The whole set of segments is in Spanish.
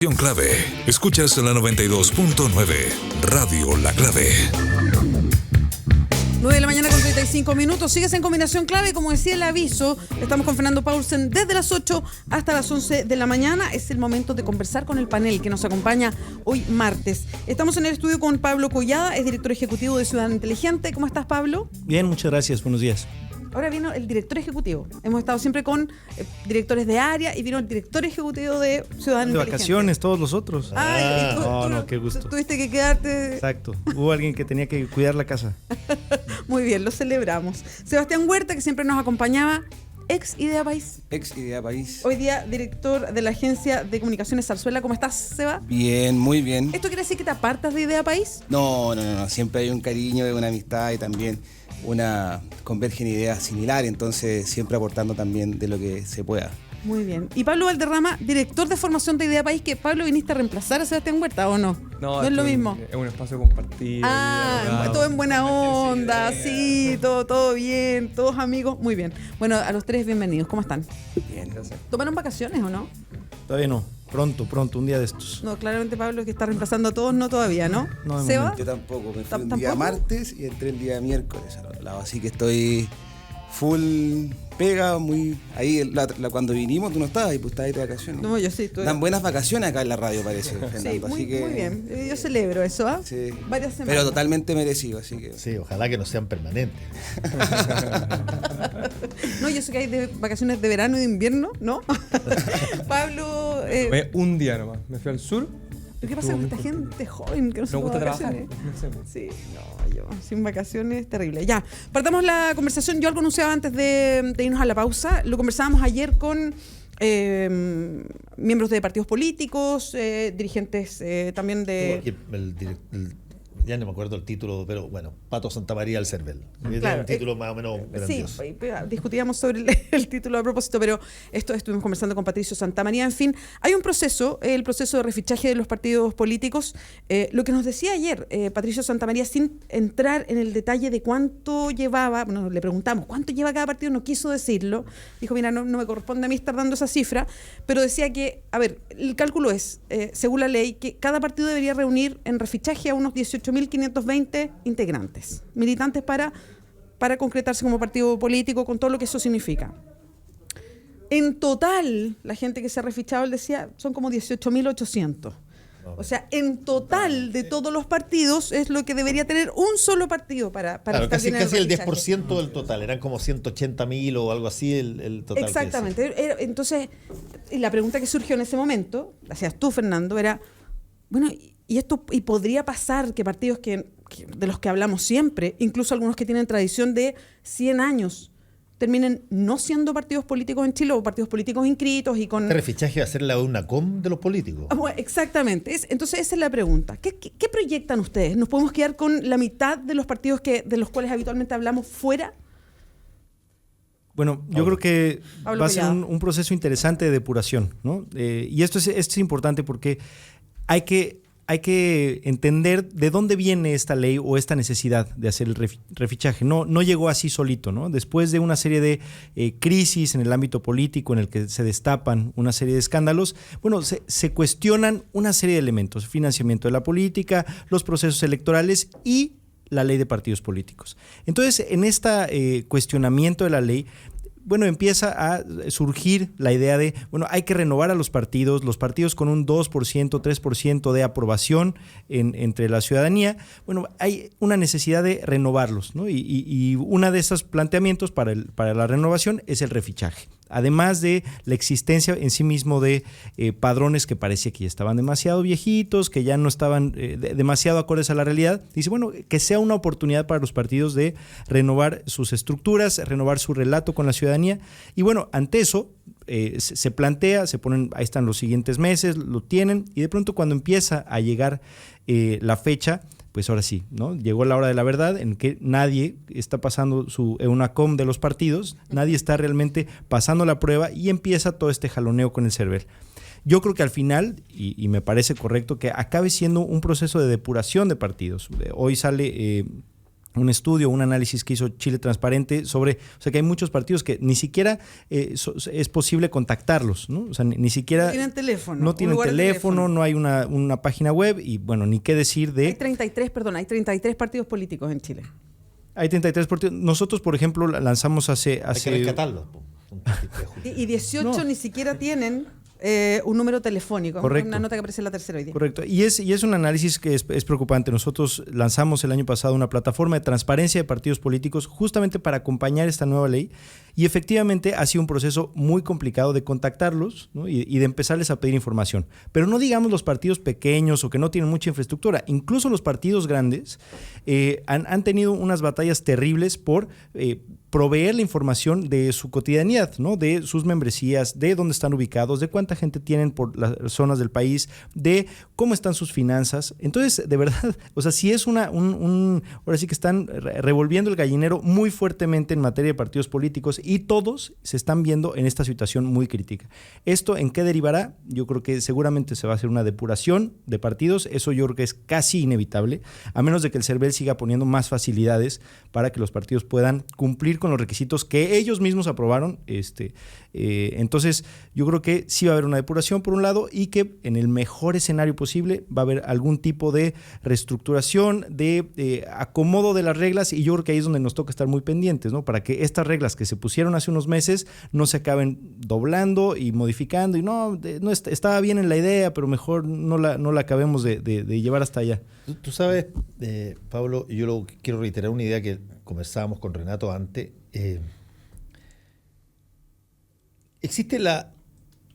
Clave. Escuchas la 92.9 Radio La Clave. 9 de la mañana con 35 minutos. Sigues en Combinación Clave. Como decía el aviso, estamos con Fernando Paulsen desde las 8 hasta las 11 de la mañana. Es el momento de conversar con el panel que nos acompaña hoy martes. Estamos en el estudio con Pablo Collada, es director ejecutivo de Ciudadano Inteligente. ¿Cómo estás, Pablo? Bien, muchas gracias. Buenos días. Ahora vino el director ejecutivo. Hemos estado siempre con directores de área y vino el director ejecutivo de Ciudadano Inteligente. De vacaciones, todos los otros. No, qué gusto. Tuviste que quedarte. Exacto. Hubo alguien que tenía que cuidar la casa. Muy bien, lo celebramos. Sebastián Huerta, que siempre nos acompañaba, ex Idea País. Ex Idea País. Hoy día director de la agencia de comunicaciones Zarzuela. ¿Cómo estás, Seba? Bien, muy bien. ¿Esto quiere decir que te apartas de Idea País? No. Siempre hay un cariño, una amistad y también convergen ideas similares, entonces siempre aportando también de lo que se pueda. Muy bien. Y Pablo Valderrama, director de formación de Idea País, que Pablo, ¿viniste a reemplazar a Sebastián Huerta o no? No es lo mismo. Es un espacio compartido. Todo en buena onda, sí, todo bien, todos amigos. Muy bien. Bueno, a los tres bienvenidos. ¿Cómo están? Bien, gracias. ¿Tomaron vacaciones o no? Todavía no. Pronto, un día de estos. No, claramente Pablo, que está reemplazando a todos, no todavía, ¿no? No, ¿Seba? Yo tampoco, me fui un ¿Tampoco? día martes y entré el día miércoles al otro lado, así que estoy full pega, muy... Ahí cuando vinimos tú no estabas, y pues estabas ahí de vacaciones. No, yo sí. Dan buenas vacaciones acá en la radio, parece, Fernando. Sí, muy, así que, muy bien. Yo celebro eso, ¿ah? Sí. Varias semanas. Pero totalmente merecido, así que... Sí, ojalá que no sean permanentes. No, yo sé que hay de vacaciones de verano y de invierno, ¿no? Pablo... Un día nomás. Me fui al sur. ¿Qué pasa con esta gente joven que no se Nos va gusta de trabajar. vacaciones? Sí, no, yo sin vacaciones, terrible. Ya, partamos la conversación. Yo algo anunciaba antes de irnos a la pausa. Lo conversábamos ayer con miembros de partidos políticos, dirigentes también de... Ya no me acuerdo el título, pero bueno, Pato Santamaría al Cervel. Claro, un título más o menos grandioso. Sí, discutíamos sobre el título a propósito, pero esto estuvimos conversando con Patricio Santamaría. En fin, hay un proceso, el proceso de refichaje de los partidos políticos. Lo que nos decía ayer Patricio Santamaría, sin entrar en el detalle de cuánto llevaba, bueno, le preguntamos cuánto lleva cada partido, no quiso decirlo. Dijo, mira, no me corresponde a mí estar dando esa cifra, pero decía que, a ver, el cálculo es, según la ley, que cada partido debería reunir en refichaje a unos 18.520 integrantes, militantes para concretarse como partido político, con todo lo que eso significa. En total, la gente que se ha refichado, él decía, son como 18.800. O sea, en total de todos los partidos es lo que debería tener un solo partido para claro, estar casi bien en el refichaje. 10% del total, eran como 180.000 o algo así el total. Exactamente. Entonces, la pregunta que surgió en ese momento, la hacías tú, Fernando, era, bueno, y podría pasar que partidos de los que hablamos siempre, incluso algunos que tienen tradición de 100 años, terminen no siendo partidos políticos en Chile o partidos políticos inscritos y con... Este refichaje va a ser la UNACOM de los políticos. Bueno, exactamente. Entonces esa es la pregunta. ¿Qué proyectan ustedes? ¿Nos podemos quedar con la mitad de los partidos de los cuales habitualmente hablamos fuera? Bueno, yo creo que Pablo va a ser Collado. un proceso interesante de depuración, ¿no? Y esto es importante porque hay que entender de dónde viene esta ley o esta necesidad de hacer el refichaje. No llegó así solito, ¿no? Después de una serie de crisis en el ámbito político en el que se destapan una serie de escándalos, bueno, se cuestionan una serie de elementos: financiamiento de la política, los procesos electorales y la ley de partidos políticos. Entonces, en este cuestionamiento de la ley, bueno, empieza a surgir la idea de, bueno, hay que renovar a los partidos con un 2%, 3% de aprobación entre la ciudadanía. Bueno, hay una necesidad de renovarlos, ¿no? Y uno de esos planteamientos para la renovación es el refichaje. Además de la existencia en sí mismo de padrones que parecía que ya estaban demasiado viejitos, que ya no estaban demasiado acordes a la realidad, dice, bueno, que sea una oportunidad para los partidos de renovar sus estructuras, renovar su relato con la ciudadanía. Y bueno, ante eso se plantea, se ponen, ahí están los siguientes meses, lo tienen, y de pronto cuando empieza a llegar la fecha, pues ahora sí, ¿no? Llegó la hora de la verdad en que nadie está pasando su EUNACOM de los partidos, nadie está realmente pasando la prueba y empieza todo este jaloneo con el CERVEL. Yo creo que al final, y me parece correcto, que acabe siendo un proceso de depuración de partidos. Hoy sale un estudio, un análisis que hizo Chile Transparente sobre, o sea, que hay muchos partidos que ni siquiera es posible contactarlos, ¿no? O sea, ni siquiera... No tienen teléfono. No tienen teléfono, no hay una página web y, bueno, ni qué decir de... Hay 33 partidos políticos en Chile. Hay 33 partidos. Nosotros, por ejemplo, lanzamos hace... Hay que rescatarlos. Y 18 No. ni siquiera tienen un número telefónico. Correcto. Una nota que aparece en la tercera hoy día. Correcto. Y es un análisis que es preocupante. Nosotros lanzamos el año pasado una plataforma de transparencia de partidos políticos justamente para acompañar esta nueva ley y efectivamente ha sido un proceso muy complicado de contactarlos, ¿no? y de empezarles a pedir información. Pero no digamos los partidos pequeños o que no tienen mucha infraestructura. Incluso los partidos grandes han tenido unas batallas terribles por proveer la información de su cotidianidad, ¿no? De sus membresías, de dónde están ubicados, de cuánta gente tienen por las zonas del país, de cómo están sus finanzas. Entonces, de verdad, o sea, sí es ahora sí que están revolviendo el gallinero muy fuertemente en materia de partidos políticos y todos se están viendo en esta situación muy crítica. ¿Esto en qué derivará? Yo creo que seguramente se va a hacer una depuración de partidos. Eso yo creo que es casi inevitable, a menos de que el CERVEL siga poniendo más facilidades para que los partidos puedan cumplir con los requisitos que ellos mismos aprobaron. Entonces, yo creo que sí va a haber una depuración por un lado y que en el mejor escenario posible va a haber algún tipo de reestructuración, de acomodo de las reglas, y yo creo que ahí es donde nos toca estar muy pendientes, ¿no? Para que estas reglas que se pusieron hace unos meses no se acaben doblando y modificando y no estaba bien en la idea, pero mejor no la acabemos de llevar hasta allá. Tú sabes, Pablo, yo quiero reiterar una idea que conversábamos con Renato antes. Existe la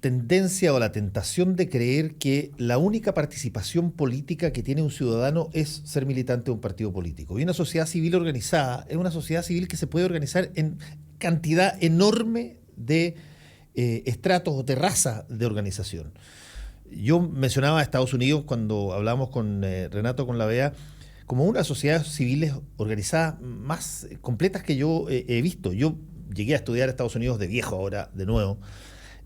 tendencia o la tentación de creer que la única participación política que tiene un ciudadano es ser militante de un partido político. Y una sociedad civil organizada es una sociedad civil que se puede organizar en cantidad enorme de estratos o terrazas de organización. Yo mencionaba a Estados Unidos cuando hablamos con Renato, con la BEA, como una sociedad civiles organizadas más completas que yo he visto. Yo llegué a estudiar a Estados Unidos de viejo, ahora de nuevo,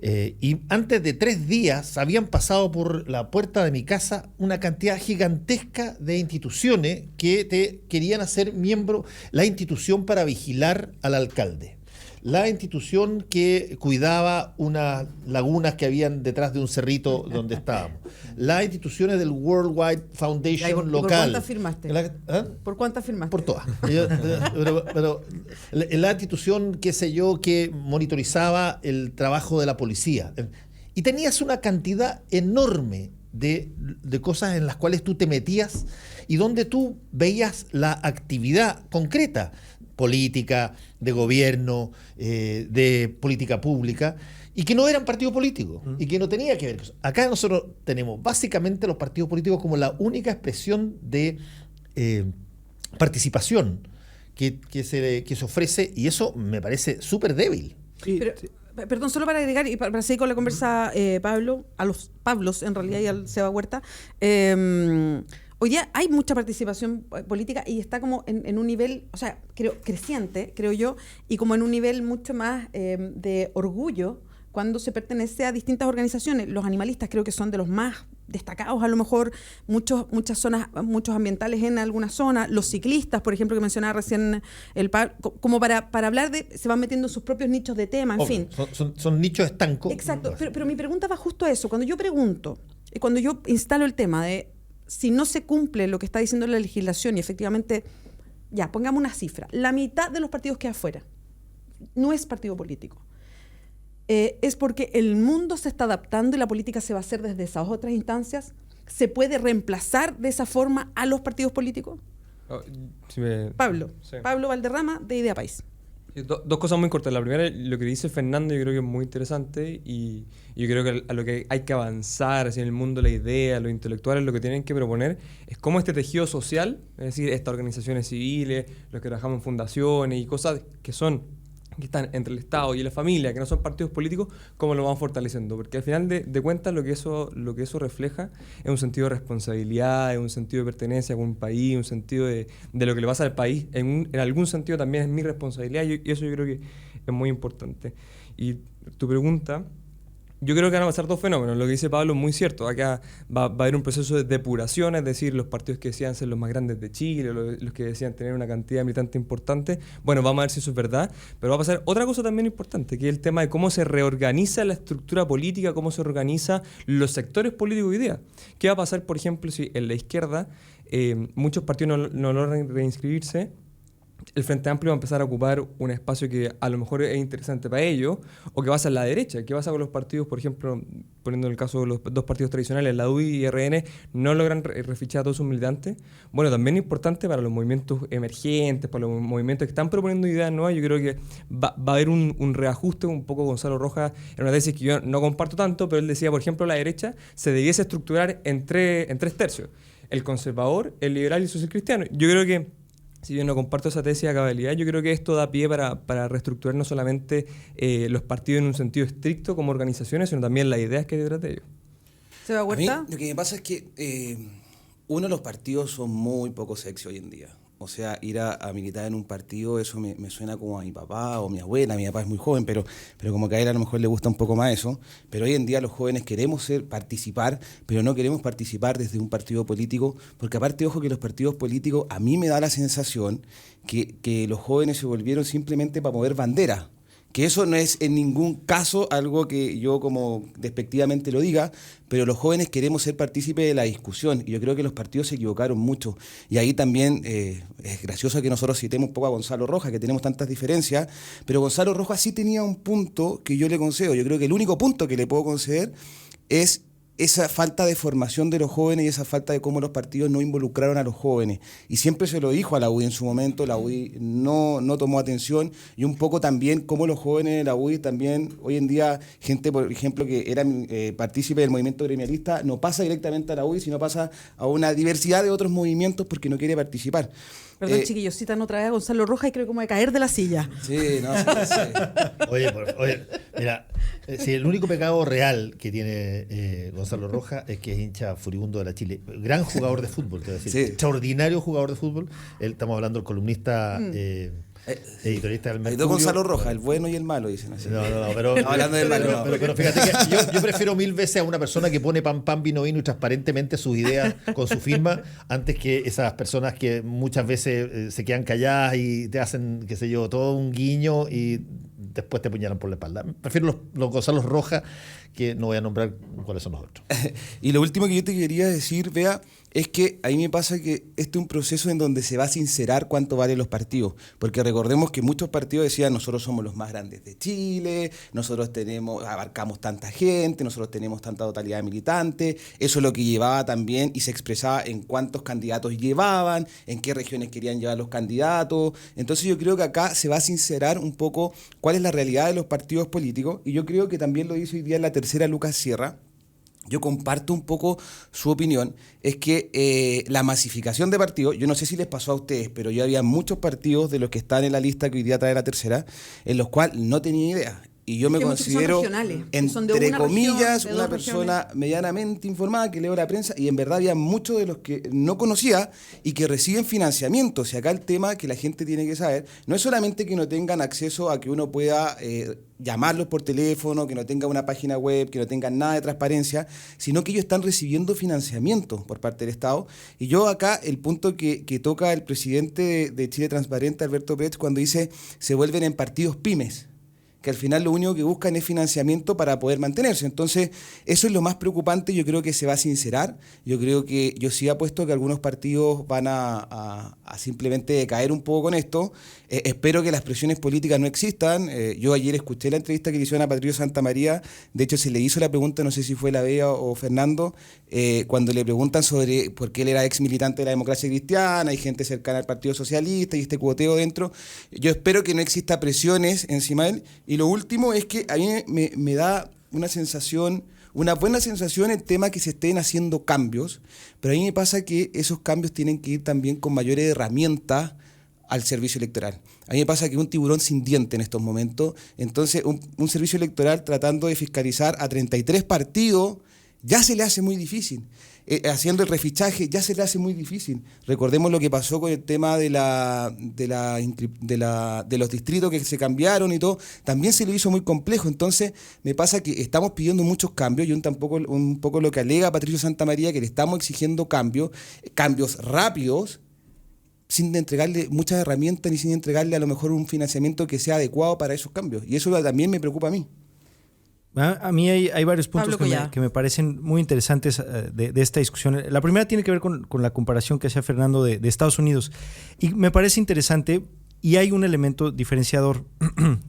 y antes de 3 días habían pasado por la puerta de mi casa una cantidad gigantesca de instituciones que te querían hacer miembro, la institución para vigilar al alcalde, la institución que cuidaba unas lagunas que habían detrás de un cerrito donde estábamos, las instituciones del World Wide Foundation ¿Por local. cuántas firmaste? ¿Por cuántas firmaste? Por todas. Pero la institución, qué sé yo, que monitorizaba el trabajo de la policía. Y tenías una cantidad enorme de cosas en las cuales tú te metías y donde tú veías la actividad concreta, política, de gobierno, de política pública, y que no eran partidos políticos, y que no tenía que ver con eso. Acá nosotros tenemos básicamente los partidos políticos como la única expresión de participación que se ofrece, y eso me parece súper débil. Pero, perdón, solo para agregar y para seguir con la conversa, Pablo, a los Pablos en realidad y al Seba Huerta. Hoy día hay mucha participación política y está como en un nivel, o sea, creciente, creo yo, y como en un nivel mucho más de orgullo cuando se pertenece a distintas organizaciones. Los animalistas creo que son de los más destacados, a lo mejor muchas zonas, muchos ambientales en algunas zonas, los ciclistas, por ejemplo, que mencionaba recién el Pablo, como para hablar de, se van metiendo en sus propios nichos de tema, en fin. Son nichos estancos. Exacto, pero mi pregunta va justo a eso. Cuando yo pregunto, cuando yo instalo el tema de si no se cumple lo que está diciendo la legislación y efectivamente, ya, pongamos una cifra, la mitad de los partidos que hay afuera no es partido político. Es porque el mundo se está adaptando y la política se va a hacer desde esas otras instancias. ¿Se puede reemplazar de esa forma a los partidos políticos? Pablo Valderrama, de Idea País. Dos cosas muy cortas. La primera, lo que dice Fernando, yo creo que es muy interesante y yo creo que a lo que hay que avanzar así en el mundo, la idea, los intelectuales, lo que tienen que proponer es cómo este tejido social, es decir, estas organizaciones civiles, los que trabajamos en fundaciones y cosas que están entre el Estado y la familia, que no son partidos políticos, cómo lo vamos fortaleciendo. Porque al final de cuentas lo que eso refleja es un sentido de responsabilidad, es un sentido de pertenencia con un país, un sentido de lo que le pasa al país. En algún sentido también es mi responsabilidad y eso yo creo que es muy importante. Y tu pregunta Yo creo que van a pasar dos fenómenos. Lo que dice Pablo es muy cierto. Acá va a haber un proceso de depuración, es decir, los partidos que decían ser los más grandes de Chile, los que decían tener una cantidad de militantes importante. Bueno, vamos a ver si eso es verdad. Pero va a pasar otra cosa también importante, que es el tema de cómo se reorganiza la estructura política, cómo se organizan los sectores políticos hoy día. ¿Qué va a pasar, por ejemplo, si en la izquierda muchos partidos no logran reinscribirse? El Frente Amplio va a empezar a ocupar un espacio que a lo mejor es interesante para ellos, o que pasa en la derecha. ¿Qué pasa con los partidos, por ejemplo, poniendo el caso de los dos partidos tradicionales, la UDI y RN, no logran refichar a todos sus militantes? Bueno, también es importante para los movimientos emergentes, para los movimientos que están proponiendo ideas nuevas. Yo creo que va a haber un reajuste. Un poco Gonzalo Rojas, en una tesis que yo no comparto tanto, pero él decía, por ejemplo, la derecha se debiese estructurar en tres tercios: el conservador, el liberal y el social cristiano. Yo creo que, si bien no comparto esa tesis a cabalidad, yo creo que esto da pie para reestructurar no solamente los partidos en un sentido estricto como organizaciones, sino también las ideas que hay detrás de ellos. ¿Seba A mí, Huerta? lo que me pasa es que los partidos son muy poco sexy hoy en día. O sea, ir a militar en un partido, eso me suena como a mi papá o mi abuela. Mi papá es muy joven, pero como que a él a lo mejor le gusta un poco más eso. Pero hoy en día los jóvenes queremos participar, pero no queremos participar desde un partido político, porque aparte, ojo, que los partidos políticos, a mí me da la sensación que los jóvenes se volvieron simplemente para mover bandera. Que eso no es en ningún caso algo que yo como despectivamente lo diga, pero los jóvenes queremos ser partícipes de la discusión, y yo creo que los partidos se equivocaron mucho. Y ahí también es gracioso que nosotros citemos un poco a Gonzalo Rojas, que tenemos tantas diferencias, pero Gonzalo Rojas sí tenía un punto que yo le concedo. Yo creo que el único punto que le puedo conceder es esa falta de formación de los jóvenes y esa falta de cómo los partidos no involucraron a los jóvenes. Y siempre se lo dijo a la UDI en su momento, la UDI no tomó atención, y un poco también cómo los jóvenes de la UDI también, hoy en día, gente, por ejemplo, que era partícipe del movimiento gremialista, no pasa directamente a la UDI, sino pasa a una diversidad de otros movimientos porque no quiere participar. Perdón, chiquillos, citan otra vez a Gonzalo Rojas y creo que me voy a caer de la silla. Sí, no, sí. Oye, mira, si el único pecado real que tiene Gonzalo Rojas es que es hincha furibundo de la Chile. Gran jugador de fútbol, te voy a decir. Sí. Extraordinario jugador de fútbol. Estamos hablando del columnista editorialista del Hay Mercurio. dos Gonzalo Rojas, el bueno y el malo, dicen así. No, pero Hablando del malo, no. pero fíjate que yo prefiero mil veces a una persona que pone pan, vino y transparentemente sus ideas con su firma, antes que esas personas que muchas veces se quedan calladas y te hacen, qué sé yo, todo un guiño y después te apuñalan por la espalda. Prefiero los Gonzalo Rojas, que no voy a nombrar cuáles son los otros. Y lo último que yo te quería decir, Bea, es que a mí me pasa que este es un proceso en donde se va a sincerar cuánto valen los partidos, porque recordemos que muchos partidos decían: nosotros somos los más grandes de Chile, nosotros abarcamos tanta gente, nosotros tenemos tanta totalidad de militantes. Eso es lo que llevaba también y se expresaba en cuántos candidatos llevaban, en qué regiones querían llevar los candidatos. Entonces yo creo que acá se va a sincerar un poco cuál es la realidad de los partidos políticos, y yo creo que también lo dice hoy día en la tercera Lucas Sierra. Yo comparto un poco su opinión, es que la masificación de partidos, yo no sé si les pasó a ustedes, pero yo había muchos partidos de los que están en la lista que hoy día trae la tercera, en los cuales no tenía idea. Y yo me considero, entre comillas, una persona medianamente informada, que leo la prensa, y en verdad había muchos de los que no conocía y que reciben financiamiento. O sea, acá el tema que la gente tiene que saber no es solamente que no tengan acceso a que uno pueda llamarlos por teléfono, que no tenga una página web, que no tengan nada de transparencia, sino que ellos están recibiendo financiamiento por parte del Estado. Y yo acá, el punto que toca el presidente de Chile Transparente, Alberto Pérez, cuando dice: se vuelven en partidos pymes, que al final lo único que buscan es financiamiento para poder mantenerse. Entonces, eso es lo más preocupante. Yo creo que se va a sincerar. Yo creo que yo sí apuesto que algunos partidos van a simplemente decaer un poco con esto. Espero que las presiones políticas no existan. Yo ayer escuché la entrevista que le hicieron a Patricio Santamaría. De hecho, se le hizo la pregunta, no sé si fue la Bea o Fernando, cuando le preguntan sobre por qué él era ex militante de la democracia cristiana, hay gente cercana al Partido Socialista y este cuoteo dentro. Yo espero que no exista presiones encima de él. Y lo último es que a mí me da una sensación, una buena sensación el tema que se estén haciendo cambios, pero a mí me pasa que esos cambios tienen que ir también con mayores herramientas al servicio electoral. A mí me pasa que un tiburón sin diente en estos momentos, entonces un servicio electoral tratando de fiscalizar a 33 partidos ya se le hace muy difícil. Haciendo el refichaje ya se le hace muy difícil. Recordemos lo que pasó con el tema de los distritos que se cambiaron y todo, también se lo hizo muy complejo. Entonces me pasa que estamos pidiendo muchos cambios y un poco lo que alega Patricio Santamaría, que le estamos exigiendo cambios rápidos, sin entregarle muchas herramientas ni sin entregarle a lo mejor un financiamiento que sea adecuado para esos cambios. Y eso también me preocupa a mí. A mí hay varios puntos que me parecen muy interesantes de esta discusión. La primera tiene que ver con la comparación que hacía Fernando de Estados Unidos. Y me parece interesante, y hay un elemento diferenciador,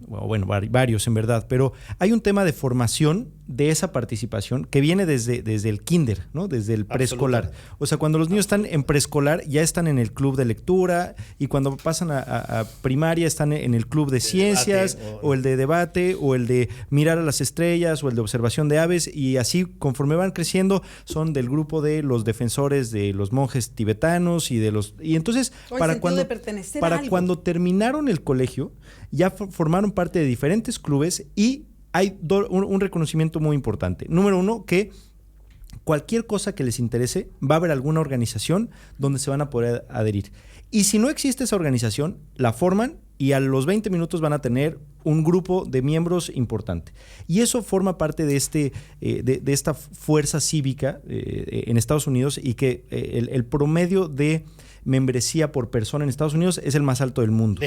bueno, varios en verdad, pero hay un tema de formación de esa participación que viene desde el kinder, ¿no? Desde el preescolar. O sea, cuando los niños están en preescolar ya están en el club de lectura, y cuando pasan a primaria están en el club de ciencias, o el de debate, o el de mirar a las estrellas, o el de observación de aves, y así conforme van creciendo son del grupo de los defensores de los monjes tibetanos y entonces para cuando terminaron el colegio ya formaron parte de diferentes clubes, y hay un reconocimiento muy importante. Número uno, que cualquier cosa que les interese, va a haber alguna organización donde se van a poder adherir. Y si no existe esa organización, la forman y a los 20 minutos van a tener un grupo de miembros importante. Y eso forma parte de esta fuerza cívica en Estados Unidos, y que el promedio de membresía por persona en Estados Unidos es el más alto del mundo.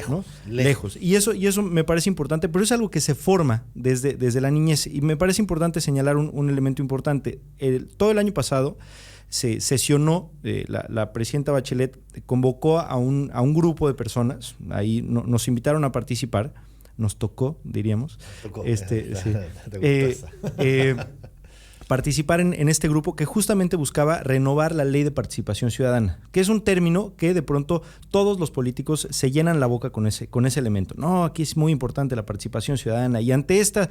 Lejos. Y eso me parece importante, pero es algo que se forma desde la niñez, y me parece importante señalar un elemento importante. Todo el año pasado se sesionó, la presidenta Bachelet convocó a un grupo de personas, ahí nos invitaron a participar, nos tocó, diríamos, participar en este grupo que justamente buscaba renovar la ley de participación ciudadana, que es un término que de pronto todos los políticos se llenan la boca con ese elemento. No, aquí es muy importante la participación ciudadana, y ante este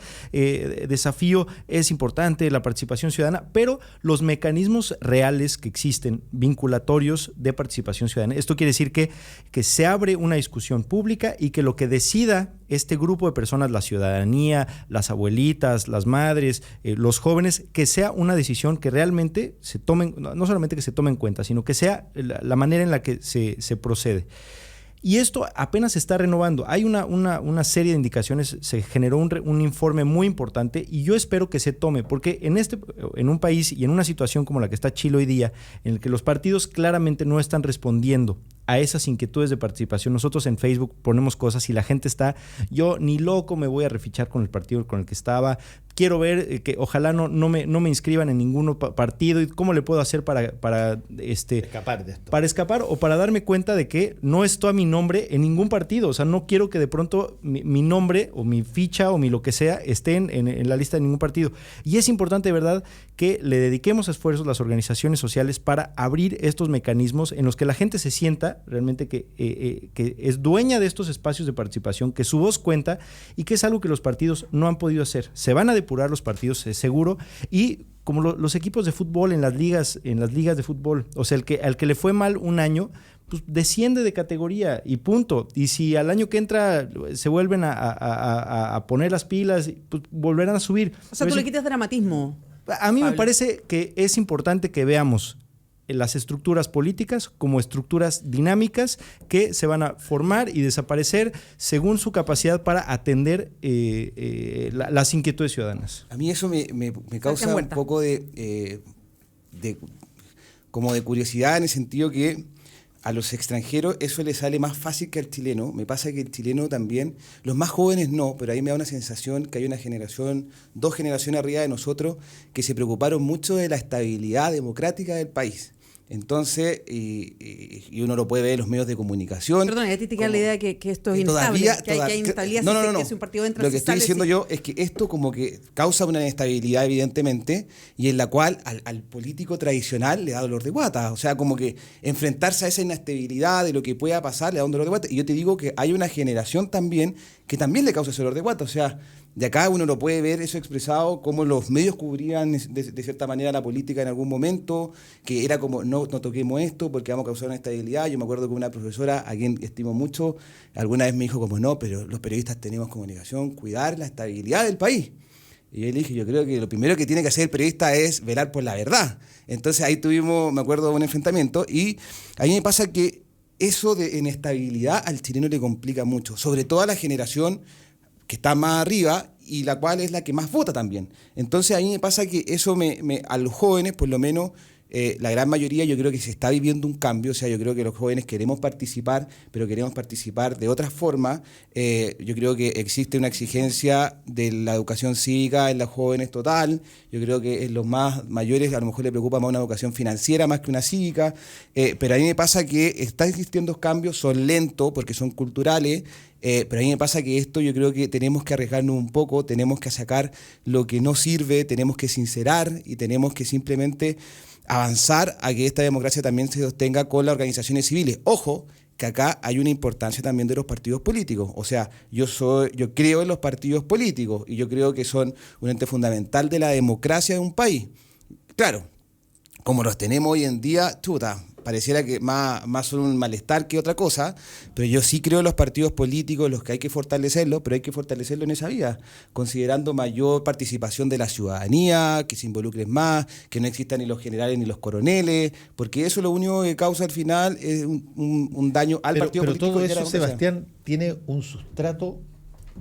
desafío es importante la participación ciudadana, pero los mecanismos reales que existen, vinculatorios de participación ciudadana, esto quiere decir que se abre una discusión pública, y que lo que decida este grupo de personas, la ciudadanía, las abuelitas, las madres, los jóvenes, que sea una decisión que realmente se tomen, no solamente que se tome en cuenta, sino que sea la manera en la que se procede. Y esto apenas se está renovando. Hay una serie de indicaciones, se generó un informe muy importante, y yo espero que se tome, porque en un país y en una situación como la que está Chile hoy día, en el que los partidos claramente no están respondiendo a esas inquietudes de participación. Nosotros en Facebook ponemos cosas y la gente está, yo ni loco me voy a refichar con el partido con el que estaba, quiero ver que ojalá no me inscriban en ningún partido, y cómo le puedo hacer para escapar de esto. Para escapar, o para darme cuenta de que no está mi nombre en ningún partido. O sea, no quiero que de pronto mi nombre o mi ficha o mi lo que sea estén en la lista de ningún partido. Y es importante, de verdad, que le dediquemos esfuerzos las organizaciones sociales para abrir estos mecanismos en los que la gente se sienta realmente que es dueña de estos espacios de participación, que su voz cuenta, y que es algo que los partidos no han podido hacer. Se van a depurar los partidos, seguro, y como los equipos de fútbol en las ligas de fútbol, o sea, al que le fue mal un año, pues desciende de categoría y punto. Y si al año que entra se vuelven a poner las pilas, pues volverán a subir. O sea, tú le quitas dramatismo. A mí me parece que es importante que veamos las estructuras políticas como estructuras dinámicas que se van a formar y desaparecer según su capacidad para atender las inquietudes ciudadanas. A mí eso me causa un poco como de curiosidad, en el sentido que a los extranjeros eso les sale más fácil que al chileno. Me pasa que el chileno también, los más jóvenes no, pero ahí me da una sensación que hay una generación, 2 generaciones arriba de nosotros, que se preocuparon mucho de la estabilidad democrática del país. Entonces, y uno lo puede ver en los medios de comunicación. Perdón, ¿a ti te queda la idea que esto es inestable? Que hay inestabilidad. No. Que si un partido entra, lo que estoy diciendo yo es que esto como que causa una inestabilidad, evidentemente, y en la cual al político tradicional le da dolor de guata. O sea, como que enfrentarse a esa inestabilidad de lo que pueda pasar le da un dolor de guata. Y yo te digo que hay una generación también que también le causa ese dolor de guata. O sea, de acá uno lo puede ver eso expresado, como los medios cubrían de cierta manera la política en algún momento, que era como no toquemos esto porque vamos a causar una estabilidad. Yo me acuerdo que una profesora, a quien estimo mucho, alguna vez me dijo como no, pero los periodistas tenemos comunicación, cuidar la estabilidad del país. Y yo le dije, yo creo que lo primero que tiene que hacer el periodista es velar por la verdad. Entonces ahí tuvimos, me acuerdo, un enfrentamiento y a mí me pasa que eso de inestabilidad al chileno le complica mucho, sobre todo a la generación que está más arriba y la cual es la que más vota también. Entonces a mí me pasa que eso a los jóvenes, por lo menos, la gran mayoría, yo creo que se está viviendo un cambio. O sea, yo creo que los jóvenes queremos participar, pero queremos participar de otra forma. Yo creo que existe una exigencia de la educación cívica en los jóvenes total. Yo creo que en los más mayores a lo mejor le preocupa más una educación financiera más que una cívica. Pero a mí me pasa que están existiendo cambios, son lentos porque son culturales. Pero a mí me pasa que esto yo creo que tenemos que arriesgarnos un poco, tenemos que sacar lo que no sirve, tenemos que sincerar y tenemos que simplemente avanzar a que esta democracia también se sostenga con las organizaciones civiles. Ojo, que acá hay una importancia también de los partidos políticos. O sea, yo creo en los partidos políticos y yo creo que son un ente fundamental de la democracia de un país. Claro, como los tenemos hoy en día, chuta, pareciera que más son un malestar que otra cosa, pero yo sí creo en los partidos políticos, los que hay que fortalecerlos, pero hay que fortalecerlo en esa vía, considerando mayor participación de la ciudadanía, que se involucren más, que no existan ni los generales ni los coroneles, porque eso lo único que causa al final es un daño al partido político. Pero todo eso, Sebastián, tiene un sustrato,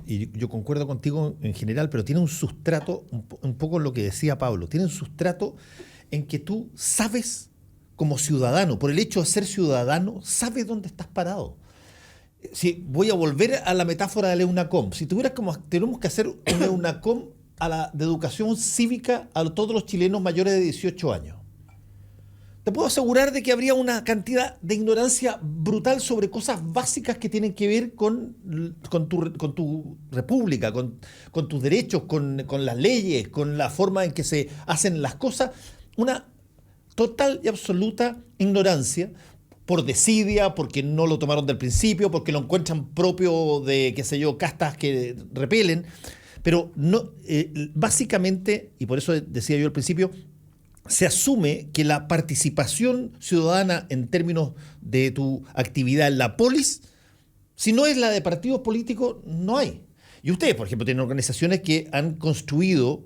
y yo concuerdo contigo en general, pero tiene un sustrato, un poco lo que decía Pablo, tiene un sustrato en que tú sabes como ciudadano, por el hecho de ser ciudadano, sabes dónde estás parado. Si voy a volver a la metáfora de la EUNACOM, si tenemos que hacer una EUNACOM de educación cívica a todos los chilenos mayores de 18 años, te puedo asegurar de que habría una cantidad de ignorancia brutal sobre cosas básicas que tienen que ver con tu república, con tus derechos, con las leyes, con la forma en que se hacen las cosas. Una total y absoluta ignorancia por desidia, porque no lo tomaron del principio, porque lo encuentran propio de, qué sé yo, castas que repelen. Pero no, básicamente, y por eso decía yo al principio, se asume que la participación ciudadana en términos de tu actividad en la polis, si no es la de partidos políticos, no hay. Y ustedes, por ejemplo, tienen organizaciones que han construido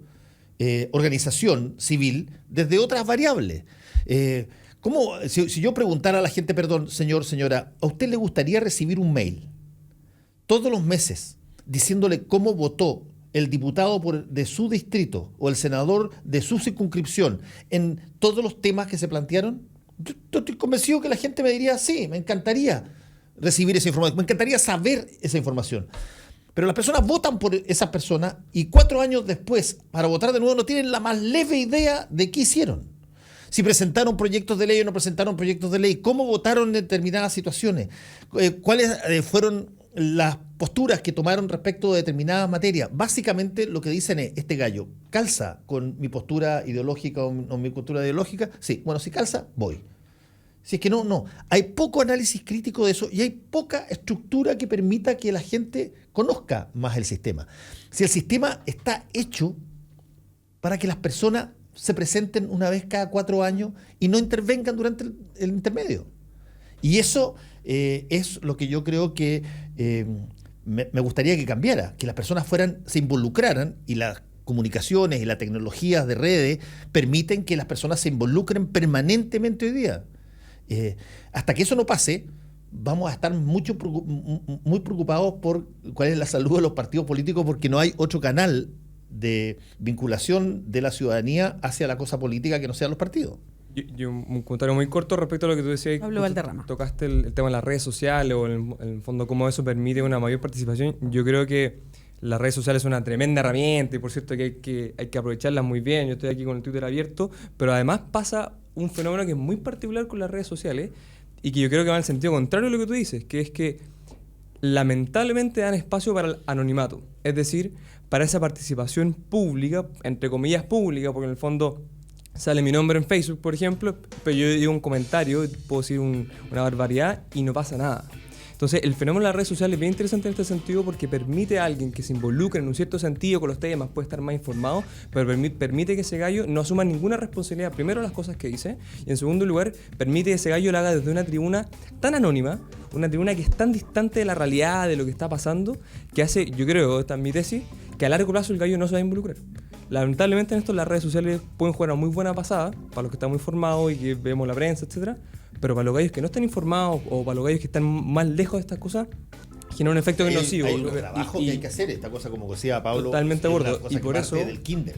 organización civil desde otras variables. Si yo preguntara a la gente, perdón, señor, señora, ¿a usted le gustaría recibir un mail todos los meses diciéndole cómo votó el diputado de su distrito o el senador de su circunscripción en todos los temas que se plantearon? Yo estoy convencido que la gente me diría, sí, me encantaría recibir esa información, me encantaría saber esa información. Pero las personas votan por esa persona y 4 años después, para votar de nuevo, no tienen la más leve idea de qué hicieron. Si presentaron proyectos de ley o no presentaron proyectos de ley, cómo votaron en determinadas situaciones, cuáles fueron las posturas que tomaron respecto de determinadas materias. Básicamente lo que dicen es, este gallo, ¿calza con mi postura ideológica o mi cultura ideológica? Sí, bueno, si calza, voy. Si es que no. Hay poco análisis crítico de eso y hay poca estructura que permita que la gente conozca más el sistema. Si el sistema está hecho para que las personas se presenten una vez cada 4 años y no intervengan durante el intermedio. Y eso es lo que yo creo que me gustaría que cambiara, que las personas se involucraran, y las comunicaciones y las tecnologías de redes permiten que las personas se involucren permanentemente hoy día. Hasta que eso no pase, vamos a estar muy preocupados por cuál es la salud de los partidos políticos, porque no hay otro canal de vinculación de la ciudadanía hacia la cosa política que no sean los partidos. Yo un comentario muy corto respecto a lo que tú decías. Pablo Valderrama. Tocaste el tema de las redes sociales o en el fondo cómo eso permite una mayor participación. Yo creo que las redes sociales son una tremenda herramienta y por cierto que hay que aprovecharlas muy bien. Yo estoy aquí con el Twitter abierto, pero además pasa un fenómeno que es muy particular con las redes sociales y que yo creo que va en el sentido contrario a lo que tú dices, que es que lamentablemente dan espacio para el anonimato, es decir, para esa participación pública, entre comillas pública, porque en el fondo sale mi nombre en Facebook, por ejemplo, pero yo digo un comentario, puedo decir una barbaridad y no pasa nada. Entonces, el fenómeno de las redes sociales es bien interesante en este sentido porque permite a alguien que se involucre en un cierto sentido con los temas, puede estar más informado, pero permite que ese gallo no asuma ninguna responsabilidad, primero, las cosas que dice, y en segundo lugar, permite que ese gallo lo haga desde una tribuna tan anónima, una tribuna que es tan distante de la realidad, de lo que está pasando, que hace, yo creo, esta es mi tesis, que a largo plazo el gallo no se va a involucrar. lamentablemente en esto las redes sociales pueden jugar una muy buena pasada para los que están muy informados y que vemos la prensa, etcétera, pero para los gallos que no están informados o para los gallos que están más lejos de estas cosas, genera un efecto nocivo. Hay un trabajo que hay que hacer, esta cosa, como decía Pablo. Totalmente de acuerdo. Y por eso del kinder.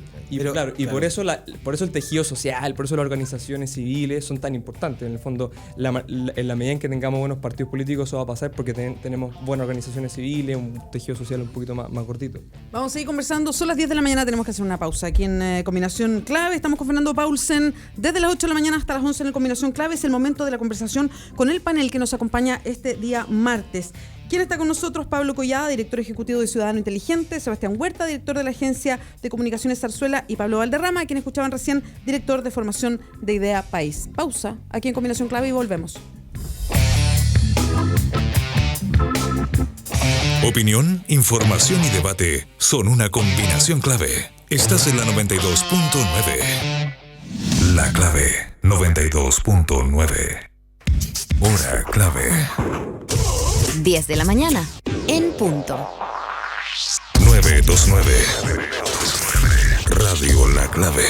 Por eso el tejido social, por eso las organizaciones civiles son tan importantes. En el fondo, en la medida en que tengamos buenos partidos políticos, eso va a pasar porque tenemos buenas organizaciones civiles, un tejido social un poquito más cortito. Vamos a seguir conversando. Son las 10 de la mañana, tenemos que hacer una pausa. Aquí en Combinación Clave estamos con Fernando Paulsen desde las 8 de la mañana hasta las 11 en Combinación Clave. Es el momento de la conversación con el panel que nos acompaña este día martes. ¿Quién está con nosotros? Pablo Collada, director ejecutivo de Ciudadano Inteligente, Sebastián Huerta, director de la Agencia de Comunicaciones Zarzuela, y Pablo Valderrama, quien escuchaban recién, director de formación de Idea País. Pausa aquí en Combinación Clave y volvemos. Opinión, información y debate son una combinación clave. Estás en la 92.9. La clave 92.9. Hora clave. 10 de la mañana, en punto. 929. Radio La Clave.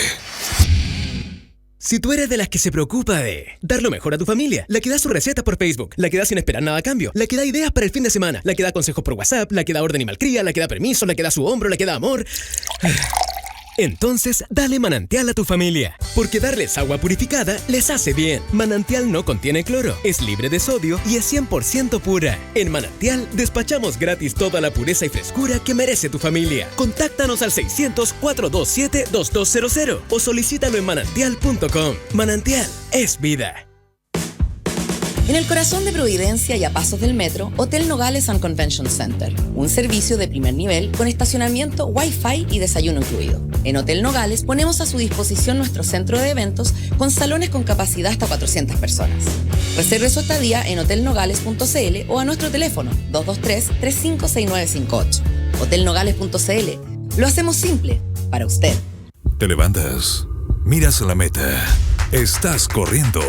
Si tú eres de las que se preocupa de dar lo mejor a tu familia, la que da su receta por Facebook, la que da sin esperar nada a cambio, la que da ideas para el fin de semana, la que da consejos por WhatsApp, la que da orden y malcría, la que da permiso, la que da su hombro, la que da amor... Entonces, dale Manantial a tu familia, porque darles agua purificada les hace bien. Manantial no contiene cloro, es libre de sodio y es 100% pura. En Manantial despachamos gratis toda la pureza y frescura que merece tu familia. Contáctanos al 600-427-2200 o solicítalo en manantial.com. Manantial es vida. En el corazón de Providencia y a pasos del metro, Hotel Nogales and Convention Center. Un servicio de primer nivel con estacionamiento, Wi-Fi y desayuno incluido. En Hotel Nogales ponemos a su disposición nuestro centro de eventos con salones con capacidad hasta 400 personas. Reserve su estadía en hotelnogales.cl o a nuestro teléfono 223-356958. Hotelnogales.cl. Lo hacemos simple para usted. Te levantas, miras la meta, estás corriendo.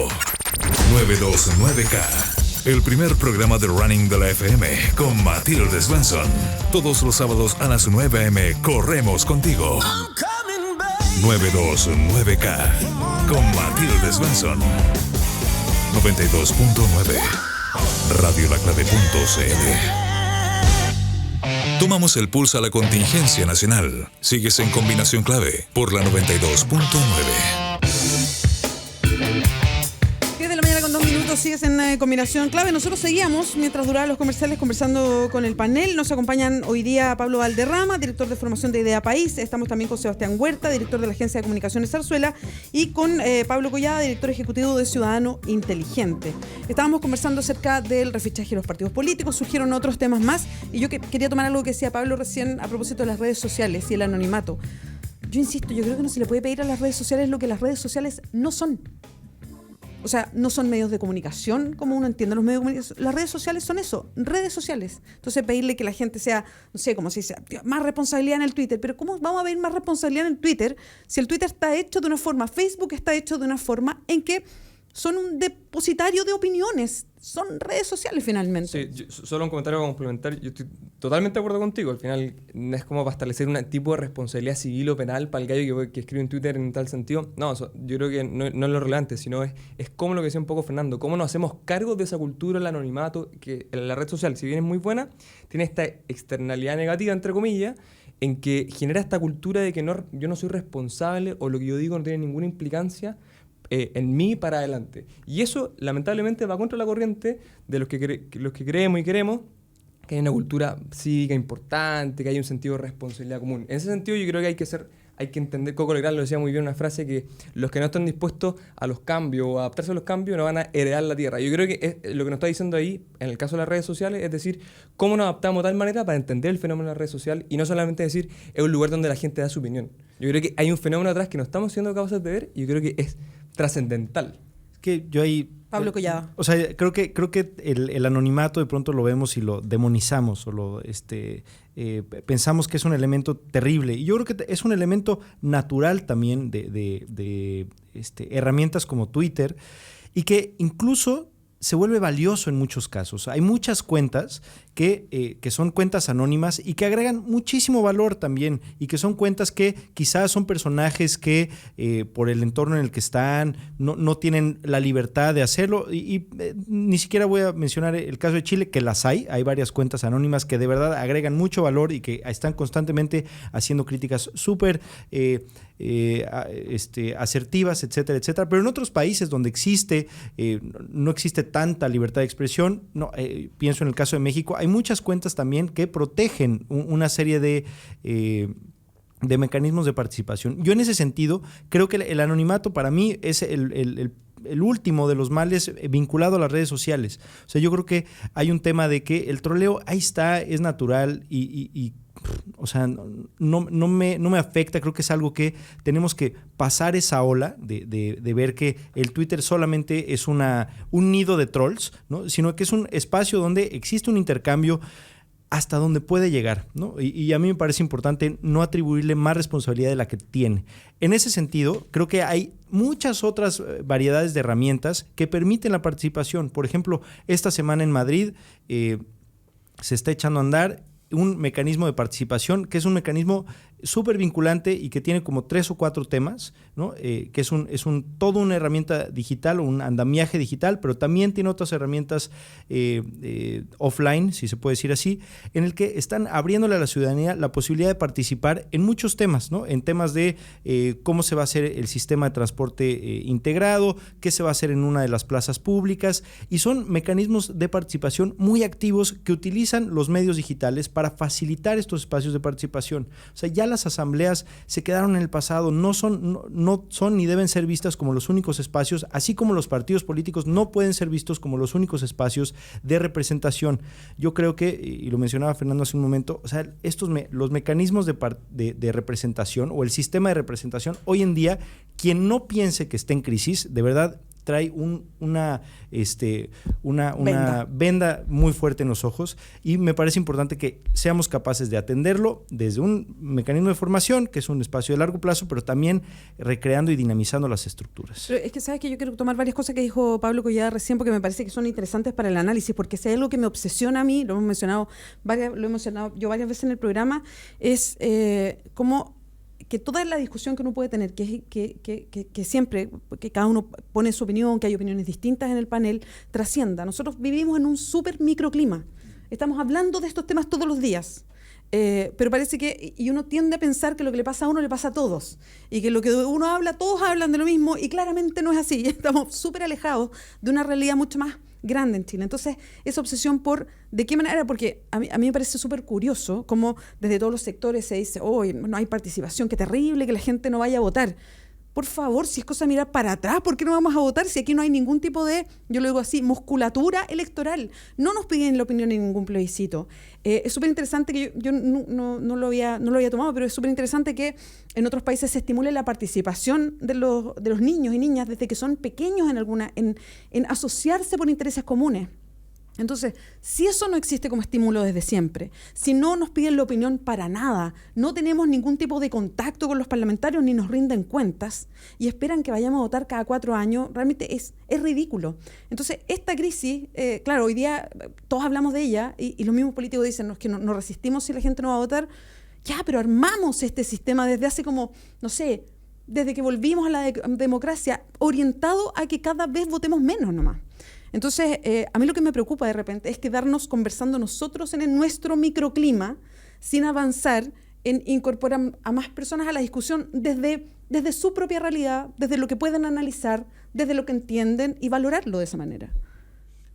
929K, el primer programa de running de la FM con Matilde Svensson. Todos los sábados a las 9 a.m. corremos contigo. 929K con Matilde Svensson. 92.9 radiolaclave.cl. Tomamos el pulso a la contingencia nacional. Sigues en Combinación Clave por la 92.9. Sigues en Combinación Clave. Nosotros seguíamos mientras duraban los comerciales conversando con el panel. Nos acompañan hoy día Pablo Valderrama, director de formación de Idea País. Estamos también con Sebastián Huerta, director de la Agencia de Comunicaciones Zarzuela, y con Pablo Collada, director ejecutivo de Ciudadano Inteligente. Estábamos conversando acerca del refichaje de los partidos políticos. Surgieron otros temas más y yo quería tomar algo que decía Pablo recién a propósito de las redes sociales y el anonimato. Yo insisto, yo creo que no se le puede pedir a las redes sociales lo que las redes sociales no son. O sea, no son medios de comunicación, como uno entiende los medios de comunicación. Las redes sociales son eso, redes sociales. Entonces, pedirle que la gente sea, no sé, como se dice, más responsabilidad en el Twitter. Pero ¿cómo vamos a pedir más responsabilidad en el Twitter si el Twitter está hecho de una forma, Facebook está hecho de una forma en que son un depositario de opiniones? Son redes sociales finalmente. Sí, solo un comentario complementario. Yo estoy totalmente de acuerdo contigo. Al final no es como para establecer un tipo de responsabilidad civil o penal para el gallo que escribe en Twitter en tal sentido. No, yo creo que no es lo relevante, sino es como lo que decía un poco Fernando, cómo nos hacemos cargo de esa cultura, el anonimato, que la red social, si bien es muy buena, tiene esta externalidad negativa, entre comillas, en que genera esta cultura de que yo no soy responsable o lo que yo digo no tiene ninguna implicancia en mí para adelante. Y eso, lamentablemente, va contra la corriente de los que creemos y queremos que hay una cultura cívica importante, que hay un sentido de responsabilidad común. En ese sentido, yo creo que hay que entender, Coco Legrand lo decía muy bien, una frase, que los que no están dispuestos a los cambios o a adaptarse a los cambios no van a heredar la tierra. Yo creo que lo que nos está diciendo ahí, en el caso de las redes sociales, es decir, cómo nos adaptamos de tal manera para entender el fenómeno de la red social y no solamente decir, es un lugar donde la gente da su opinión. Yo creo que hay un fenómeno atrás que no estamos siendo capaces de ver y yo creo que es trascendental. Que yo ahí... Pablo Collada. O sea, creo que el anonimato de pronto lo vemos y lo demonizamos o lo pensamos que es un elemento terrible. Y yo creo que es un elemento natural también de herramientas como Twitter y que incluso se vuelve valioso en muchos casos. Hay muchas cuentas que son cuentas anónimas y que agregan muchísimo valor también, y que son cuentas que quizás son personajes que por el entorno en el que están no tienen la libertad de hacerlo, y ni siquiera voy a mencionar el caso de Chile, que las hay varias cuentas anónimas que de verdad agregan mucho valor y que están constantemente haciendo críticas súper asertivas, etcétera, etcétera. Pero en otros países donde no existe tanta libertad de expresión, pienso en el caso de México, hay muchas cuentas también que protegen una serie de mecanismos de participación. Yo en ese sentido creo que el anonimato para mí es el último de los males vinculado a las redes sociales. O sea, yo creo que hay un tema de que el troleo ahí está, es natural y o sea, no me afecta. Creo que es algo que tenemos que pasar esa ola de ver que el Twitter solamente es un nido de trolls, ¿no? Sino que es un espacio donde existe un intercambio hasta donde puede llegar, ¿no? Y a mí me parece importante no atribuirle más responsabilidad de la que tiene. En ese sentido, creo que hay muchas otras variedades de herramientas que permiten la participación. Por ejemplo, esta semana en Madrid se está echando a andar un mecanismo de participación que es un mecanismo súper vinculante y que tiene como 3 o 4 temas, ¿no? Que es toda una herramienta digital, un andamiaje digital, pero también tiene otras herramientas offline, si se puede decir así, en el que están abriéndole a la ciudadanía la posibilidad de participar en muchos temas, ¿no? En temas de cómo se va a hacer el sistema de transporte integrado, qué se va a hacer en una de las plazas públicas, y son mecanismos de participación muy activos que utilizan los medios digitales para facilitar estos espacios de participación. O sea, ya las asambleas se quedaron en el pasado, no son ni deben ser vistas como los únicos espacios, así como los partidos políticos no pueden ser vistos como los únicos espacios de representación. Yo creo que, y lo mencionaba Fernando hace un momento, o sea, los mecanismos de representación o el sistema de representación, hoy en día, quien no piense que esté en crisis, de verdad trae una venda muy fuerte en los ojos, y me parece importante que seamos capaces de atenderlo desde un mecanismo de formación, que es un espacio de largo plazo, pero también recreando y dinamizando las estructuras. Pero es que sabes que yo quiero tomar varias cosas que dijo Pablo Collada recién, porque me parece que son interesantes para el análisis, porque si hay algo que me obsesiona a mí, lo he mencionado yo varias veces en el programa, es cómo que toda la discusión que uno puede tener, que siempre, que cada uno pone su opinión, que hay opiniones distintas en el panel, trascienda. Nosotros vivimos en un súper microclima. Estamos hablando de estos temas todos los días. Pero parece que, y uno tiende a pensar que lo que le pasa a uno le pasa a todos, y que lo que uno habla, todos hablan de lo mismo, y claramente no es así. Estamos súper alejados de una realidad mucho más grande en Chile. Entonces, esa obsesión por de qué manera, porque a mí me parece súper curioso cómo desde todos los sectores se dice, no hay participación, qué terrible que la gente no vaya a votar. Por favor, si es cosa de mirar para atrás, ¿por qué no vamos a votar si aquí no hay ningún tipo de, yo lo digo así, musculatura electoral? No nos piden la opinión en ningún plebiscito. Es súper interesante que yo no lo había tomado, pero es súper interesante que en otros países se estimule la participación de los niños y niñas desde que son pequeños en asociarse por intereses comunes. Entonces, si eso no existe como estímulo desde siempre, si no nos piden la opinión para nada, no tenemos ningún tipo de contacto con los parlamentarios ni nos rinden cuentas y esperan que vayamos a votar cada 4 años, realmente es ridículo. Entonces, esta crisis, claro, hoy día todos hablamos de ella y los mismos políticos dicen, no, es que no resistimos si la gente no va a votar. Ya, pero armamos este sistema desde hace como, no sé, desde que volvimos a la democracia, orientado a que cada vez votemos menos nomás. Entonces, a mí lo que me preocupa de repente es quedarnos conversando nosotros en nuestro microclima sin avanzar en incorporar a más personas a la discusión desde su propia realidad, desde lo que pueden analizar, desde lo que entienden y valorarlo de esa manera.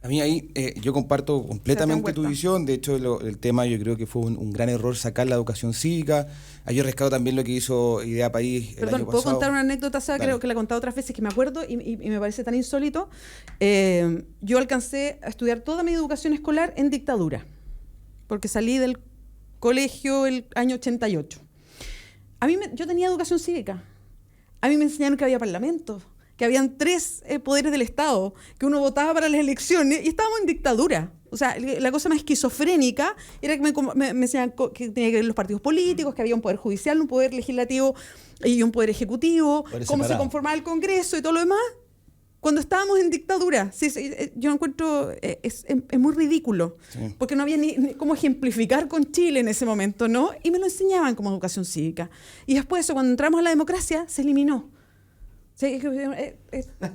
A mí ahí yo comparto completamente tu visión. De hecho, el tema yo creo que fue un gran error sacar la educación cívica. Ahí yo rescato también lo que hizo Idea País el año pasado. ¿Puedo contar una anécdota? Creo que la he contado otras veces que me acuerdo y me parece tan insólito. Yo alcancé a estudiar toda mi educación escolar en dictadura, porque salí del colegio el año 88. Yo tenía educación cívica. A mí me enseñaron que había parlamentos, que habían 3 poderes del Estado, que uno votaba para las elecciones y estábamos en dictadura. O sea, la cosa más esquizofrénica era que me enseñaban que tenía que ver los partidos políticos, que había un poder judicial, un poder legislativo y un poder ejecutivo, cómo se conformaba el Congreso y todo lo demás. cuando estábamos en dictadura. Sí, yo lo encuentro, es muy ridículo, porque no había ni cómo ejemplificar con Chile en ese momento, ¿no? Y me lo enseñaban como educación cívica. Y después, cuando entramos a la democracia, se eliminó. Sí,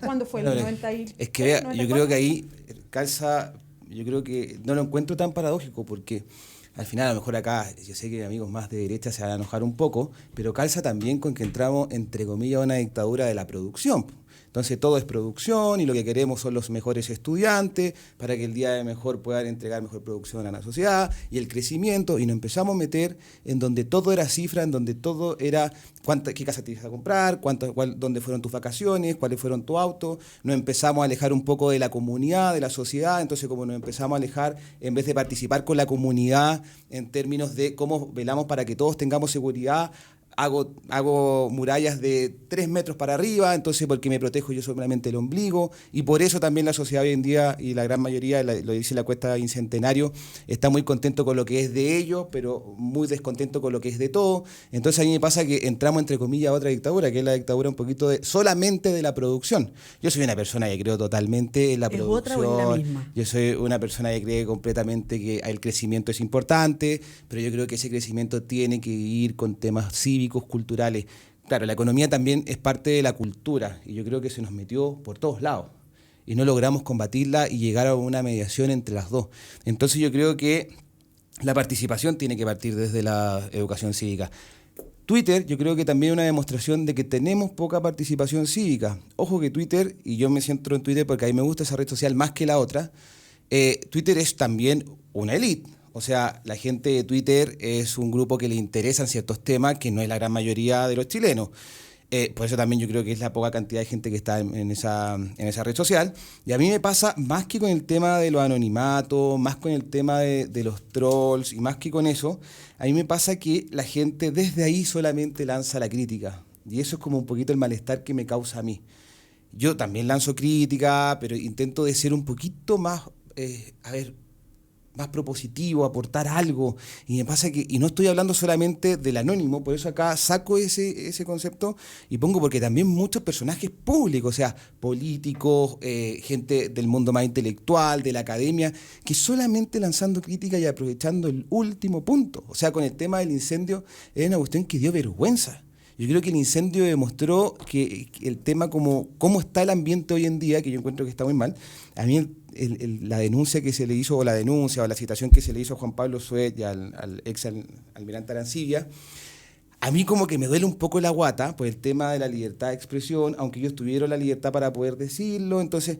¿cuándo fue? ¿El 90 y, es que vea, 94? yo creo que ahí calza, yo creo que no lo encuentro tan paradójico, porque al final a lo mejor acá, yo sé que amigos más de derecha se van a enojar un poco, pero calza también con que entramos, entre comillas, a una dictadura de la producción. Entonces todo es producción y lo que queremos son los mejores estudiantes para que el día de mejor puedan entregar mejor producción a la sociedad y el crecimiento, y nos empezamos a meter en donde todo era cifra, en donde todo era qué casa te ibas a comprar, dónde fueron tus vacaciones, cuáles fueron tu auto. Nos empezamos a alejar un poco de la comunidad, de la sociedad. Entonces, como nos empezamos a alejar, en vez de participar con la comunidad en términos de cómo velamos para que todos tengamos seguridad, hago murallas de 3 metros para arriba, entonces porque me protejo yo solamente el ombligo, y por eso también la sociedad hoy en día, y la gran mayoría, lo dice la encuesta Bicentenario, está muy contento con lo que es de ellos, pero muy descontento con lo que es de todo. Entonces a mí me pasa que entramos, entre comillas, a otra dictadura, que es la dictadura un poquito solamente de la producción. Yo soy una persona que creo totalmente en la producción. ¿Es otra o es la misma? Yo soy una persona que cree completamente que el crecimiento es importante, pero yo creo que ese crecimiento tiene que ir con temas cívicos, culturales. Claro, la economía también es parte de la cultura, y yo creo que se nos metió por todos lados y no logramos combatirla y llegar a una mediación entre las dos. Entonces yo creo que la participación tiene que partir desde la educación cívica. Twitter, yo creo que también es una demostración de que tenemos poca participación cívica. Ojo que Twitter, y yo me centro en Twitter porque a mí me gusta esa red social más que la otra, Twitter es también una élite. O sea, la gente de Twitter es un grupo que le interesan ciertos temas que no es la gran mayoría de los chilenos. Por eso también yo creo que es la poca cantidad de gente que está en esa red social. Y a mí me pasa más que con el tema de los anonimatos, más con el tema de los trolls y más que con eso, a mí me pasa que la gente desde ahí solamente lanza la crítica. Y eso es como un poquito el malestar que me causa a mí. Yo también lanzo crítica, pero intento de ser un poquito más, más propositivo, aportar algo, y me pasa que, y no estoy hablando solamente del anónimo, por eso acá saco ese concepto y pongo, porque también muchos personajes públicos, o sea, políticos, gente del mundo más intelectual, de la academia, que solamente lanzando crítica y aprovechando el último punto. O sea, con el tema del incendio, es una cuestión que dio vergüenza. Yo creo que el incendio demostró que el tema cómo está el ambiente hoy en día, que yo encuentro que está muy mal. A mí la denuncia que se le hizo, o la citación que se le hizo a Juan Pablo Suet y al ex almirante Arancibia, a mí como que me duele un poco la guata por el tema de la libertad de expresión, aunque ellos tuvieron la libertad para poder decirlo. Entonces,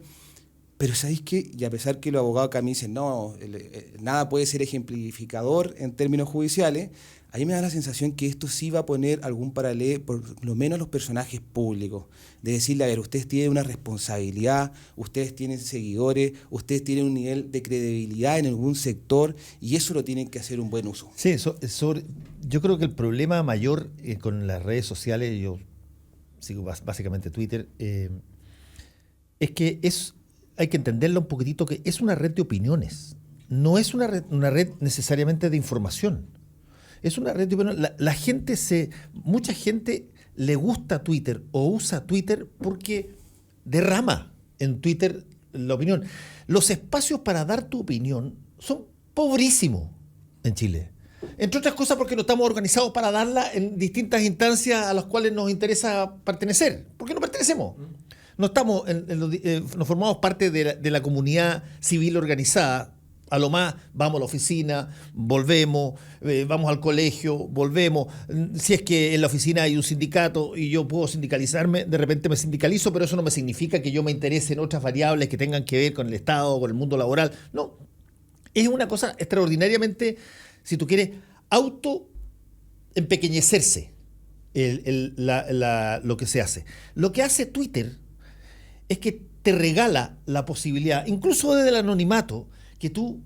pero ¿sabéis qué? Y a pesar que los abogados acá me dicen, no, nada puede ser ejemplificador en términos judiciales, a mí me da la sensación que esto sí va a poner algún paralelo, por lo menos los personajes públicos, de decirle, a ver, ustedes tienen una responsabilidad, ustedes tienen seguidores, ustedes tienen un nivel de credibilidad en algún sector, y eso lo tienen que hacer un buen uso. Sí, yo creo que el problema mayor con las redes sociales, yo sigo básicamente Twitter, es que hay que entenderlo un poquitito, que es una red de opiniones, no es una red necesariamente de información. Es una red de opinión. Mucha gente le gusta Twitter o usa Twitter porque derrama en Twitter la opinión. Los espacios para dar tu opinión son pobrísimos en Chile. Entre otras cosas porque no estamos organizados para darla en distintas instancias a las cuales nos interesa pertenecer. Porque no pertenecemos. No estamos no formamos parte de la comunidad civil organizada. A lo más vamos a la oficina, volvemos, vamos al colegio, volvemos. Si es que en la oficina hay un sindicato y yo puedo sindicalizarme, de repente me sindicalizo, pero eso no me significa que yo me interese en otras variables que tengan que ver con el Estado, con el mundo laboral. No, es una cosa extraordinariamente, si tú quieres, autoempequeñecerse lo que se hace. Lo que hace Twitter es que te regala la posibilidad, incluso desde el anonimato, que tú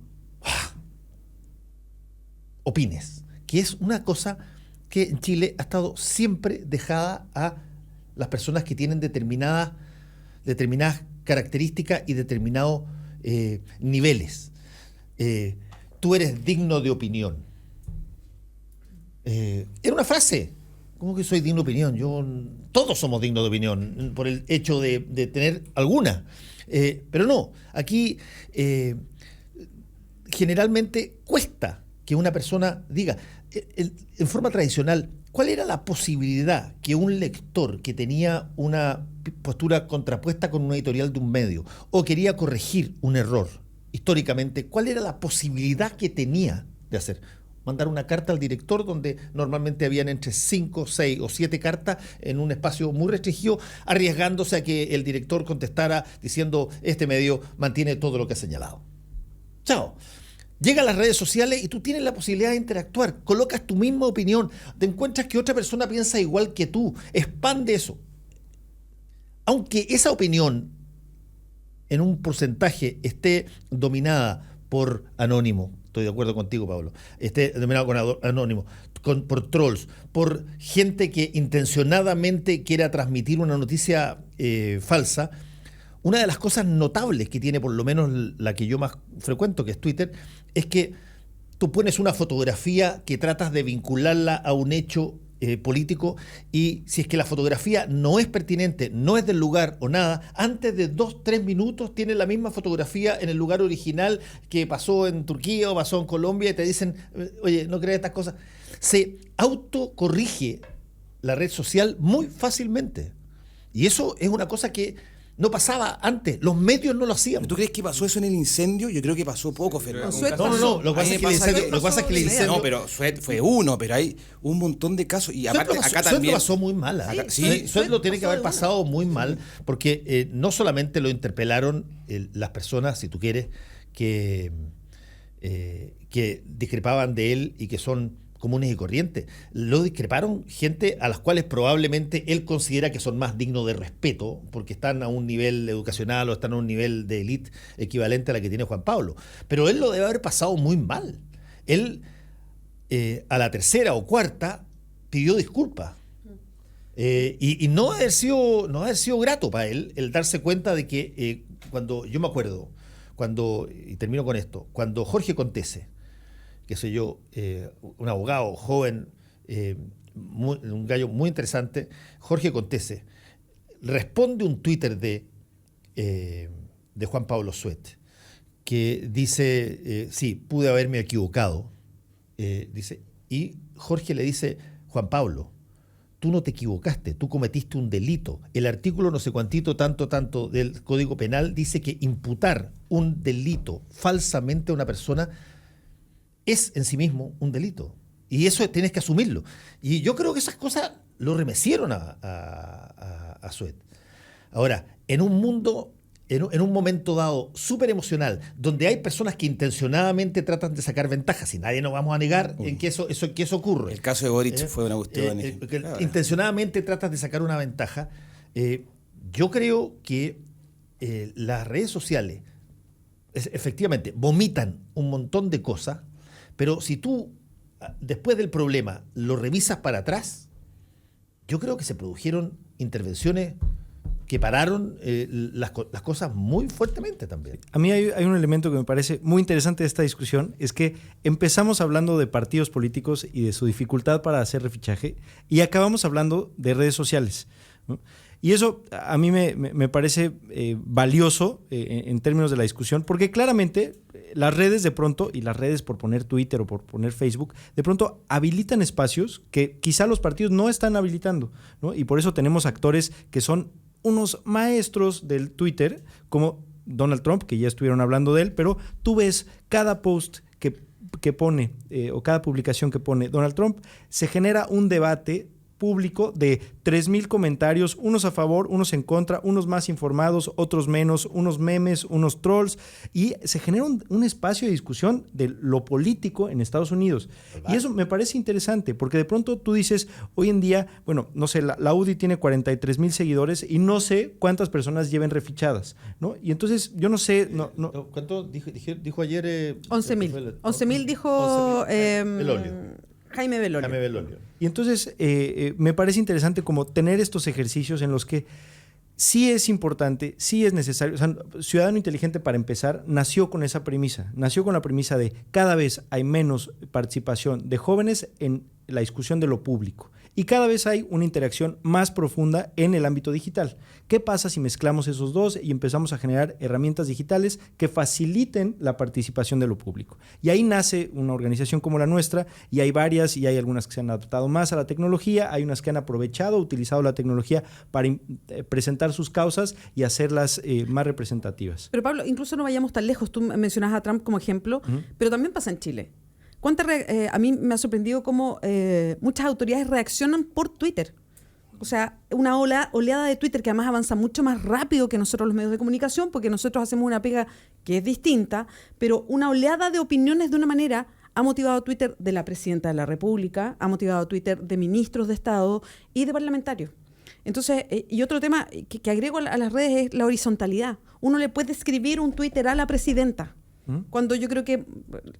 opines, que es una cosa que en Chile ha estado siempre dejada a las personas que tienen determinadas características y determinados niveles. Tú eres digno de opinión. Era una frase ¿Cómo que soy digno de opinión? Todos somos dignos de opinión por el hecho de tener alguna. Pero no, aquí generalmente cuesta que una persona diga, en forma tradicional, ¿cuál era la posibilidad que un lector que tenía una postura contrapuesta con una editorial de un medio o quería corregir un error históricamente, cuál era la posibilidad que tenía de hacer? Mandar una carta al director, donde normalmente habían entre 5, 6 o 7 cartas en un espacio muy restringido, arriesgándose a que el director contestara diciendo: este medio mantiene todo lo que ha señalado. Chao. Llega a las redes sociales y tú tienes la posibilidad de interactuar, colocas tu misma opinión, te encuentras que otra persona piensa igual que tú, expande eso. Aunque esa opinión en un porcentaje esté dominada por anónimo, estoy de acuerdo contigo, Pablo, esté dominado con anónimo, por trolls, por gente que intencionadamente quiera transmitir una noticia falsa, una de las cosas notables que tiene, por lo menos la que yo más frecuento, que es Twitter, es que tú pones una fotografía que tratas de vincularla a un hecho político, y si es que la fotografía no es pertinente, no es del lugar o nada, antes de 2-3 minutos tienes la misma fotografía en el lugar original que pasó en Turquía o pasó en Colombia, y te dicen: oye, no creas estas cosas. Se autocorrige la red social muy fácilmente, y eso es una cosa que no pasaba antes, los medios no lo hacían. ¿Tú crees que pasó eso en el incendio? Yo creo que pasó poco, Fernando. No, lo que pasa es que el incendio... No, pero Suet fue uno, pero hay un montón de casos. Y aparte, acá también... Suet lo pasó muy mal. Suet lo tiene que haber pasado muy mal, porque no solamente lo interpelaron las personas, si tú quieres, que discrepaban de él y que son comunes y corrientes. Lo discreparon gente a las cuales probablemente él considera que son más dignos de respeto, porque están a un nivel educacional o están a un nivel de élite equivalente a la que tiene Juan Pablo. Pero él lo debe haber pasado muy mal. Él, a la tercera o cuarta, pidió disculpas. Y no ha sido grato para él el darse cuenta de que cuando, yo me acuerdo, y termino con esto, cuando Jorge Contese, qué sé yo, un abogado joven, un gallo muy interesante, Jorge Contese, responde un Twitter de Juan Pablo Suet, que dice, sí, pude haberme equivocado, dice, y Jorge le dice: Juan Pablo, tú no te equivocaste, tú cometiste un delito. El artículo no sé cuantito, tanto del Código Penal dice que imputar un delito falsamente a una persona es en sí mismo un delito. Y eso tienes que asumirlo. Y yo creo que esas cosas lo remecieron a Suet. Ahora, en un mundo, en un momento dado súper emocional, donde hay personas que intencionadamente tratan de sacar ventajas, y nadie nos vamos a negar en que eso ocurre. El caso de Boric fue una cuestión. Intencionadamente tratas de sacar una ventaja. Yo creo que las redes sociales efectivamente vomitan un montón de cosas, pero si tú, después del problema, lo revisas para atrás, yo creo que se produjeron intervenciones que pararon las cosas muy fuertemente también. A mí hay un elemento que me parece muy interesante de esta discusión, es que empezamos hablando de partidos políticos y de su dificultad para hacer refichaje, y acabamos hablando de redes sociales, ¿no? Y eso a mí me parece valioso en términos de la discusión, porque claramente las redes de pronto, y las redes por poner Twitter o por poner Facebook, de pronto habilitan espacios que quizá los partidos no están habilitando, ¿no? Y por eso tenemos actores que son unos maestros del Twitter, como Donald Trump, que ya estuvieron hablando de él, pero tú ves cada post que pone o cada publicación que pone Donald Trump, se genera un debate público de 3,000 comentarios, unos a favor, unos en contra, unos más informados, otros menos, unos memes, unos trolls, y se genera un espacio de discusión de lo político en Estados Unidos. Y eso me parece interesante, porque de pronto tú dices, hoy en día, bueno, no sé, la UDI tiene 43,000 seguidores y no sé cuántas personas lleven refichadas, ¿no? Y entonces yo no sé... ¿Cuánto dijo ayer? 11,000. 11,000 dijo Jaime Belolio. Y entonces me parece interesante como tener estos ejercicios en los que sí es importante, sí es necesario. O sea, Ciudadano Inteligente, para empezar, nació con esa premisa. Nació con la premisa de cada vez hay menos participación de jóvenes en la discusión de lo público. Y cada vez hay una interacción más profunda en el ámbito digital. ¿Qué pasa si mezclamos esos dos y empezamos a generar herramientas digitales que faciliten la participación de lo público? Y ahí nace una organización como la nuestra, y hay varias, y hay algunas que se han adaptado más a la tecnología, hay unas que han aprovechado, utilizado la tecnología para presentar sus causas y hacerlas más representativas. Pero Pablo, incluso no vayamos tan lejos. Tú mencionabas a Trump como ejemplo, pero también pasa en Chile. A mí me ha sorprendido cómo muchas autoridades reaccionan por Twitter. O sea, una oleada de Twitter que además avanza mucho más rápido que nosotros los medios de comunicación, porque nosotros hacemos una pega que es distinta, pero una oleada de opiniones de una manera ha motivado Twitter de la Presidenta de la República, ha motivado Twitter de ministros de Estado y de parlamentarios. Entonces, y otro tema que agrego a las redes es la horizontalidad. Uno le puede escribir un Twitter a la presidenta, cuando yo creo que